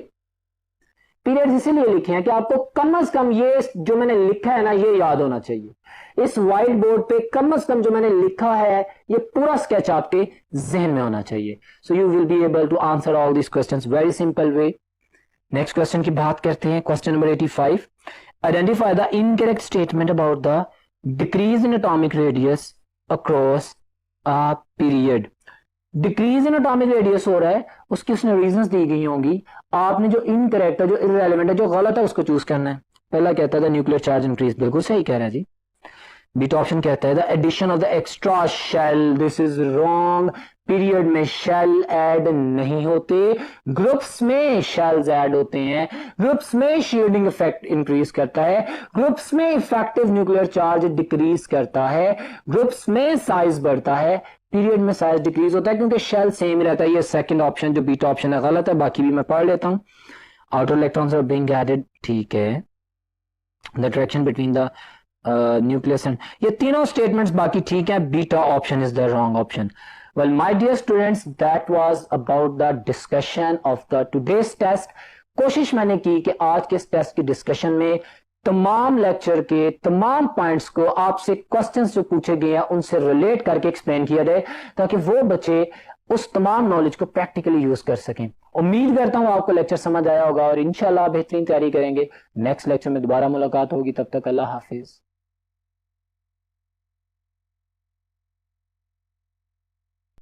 पीरियड इसीलिए लिखे हैं कि आपको कम से कम ये जो मैंने लिखा है ना, ये याद होना चाहिए। इस व्हाइट बोर्ड पे कम से कम जो मैंने लिखा है ये पूरा स्केच आपके जहन में होना चाहिए। So you will be able to answer all this questions very simple way. Next question की बात करते हैं। Question number 85, identify the incorrect statement about the decrease in atomic radius across a period. Decrease in atomic radius हो रहा है, उसकी उसने reasons दी गई होंगी। आपने जो इनकरेक्ट है, जो इररेलेवेंट है, जो गलत है, उसको चूज करना है। पहला कहता था न्यूक्लियर चार्ज इंक्रीज, बिल्कुल सही कह रहे हैं जी। बीटा ऑप्शन कहता है the addition of the extra shell, this is wrong. Period में शेल ऐड नहीं होते, ग्रुप्स में शेल्स ऐड होते हैं। ग्रुप्स में शील्डिंग इफेक्ट इंक्रीज करता है, ग्रुप्स में इफेक्टिव न्यूक्लियर चार्ज डिक्रीज करता है, ग्रुप्स में साइज बढ़ता है, पीरियड में साइज डिक्रीज होता है क्योंकि शेल सेम रहता है। ये सेकंड ऑप्शन जो बीटा ऑप्शन है गलत है, बाकी भी मैं पढ़ लेता हूं। Outer electrons are being added, ठीक है। The attraction between the nucleus and, ये तीनों स्टेटमेंट्स बाकी ठीक है। Beta option is the wrong option. Well my dear students, that was about the discussion of the today's test. कोशिश मैंने की कि आज के इस टेस्ट की डिस्कशन में तमाम लेक्चर के तमाम पॉइंट्स को आपसे क्वेश्चंस जो पूछे गए हैं उनसे रिलेट करके एक्सप्लेन किया जाए, ताकि वो बच्चे उस तमाम नॉलेज को प्रैक्टिकली यूज कर सकें। उम्मीद करता हूं आपको लेक्चर समझ आया होगा और इंशाल्लाह बेहतरीन तैयारी करेंगे। नेक्स्ट लेक्चर में दोबारा मुलाकात होगी, तब तक अल्लाह हाफिज।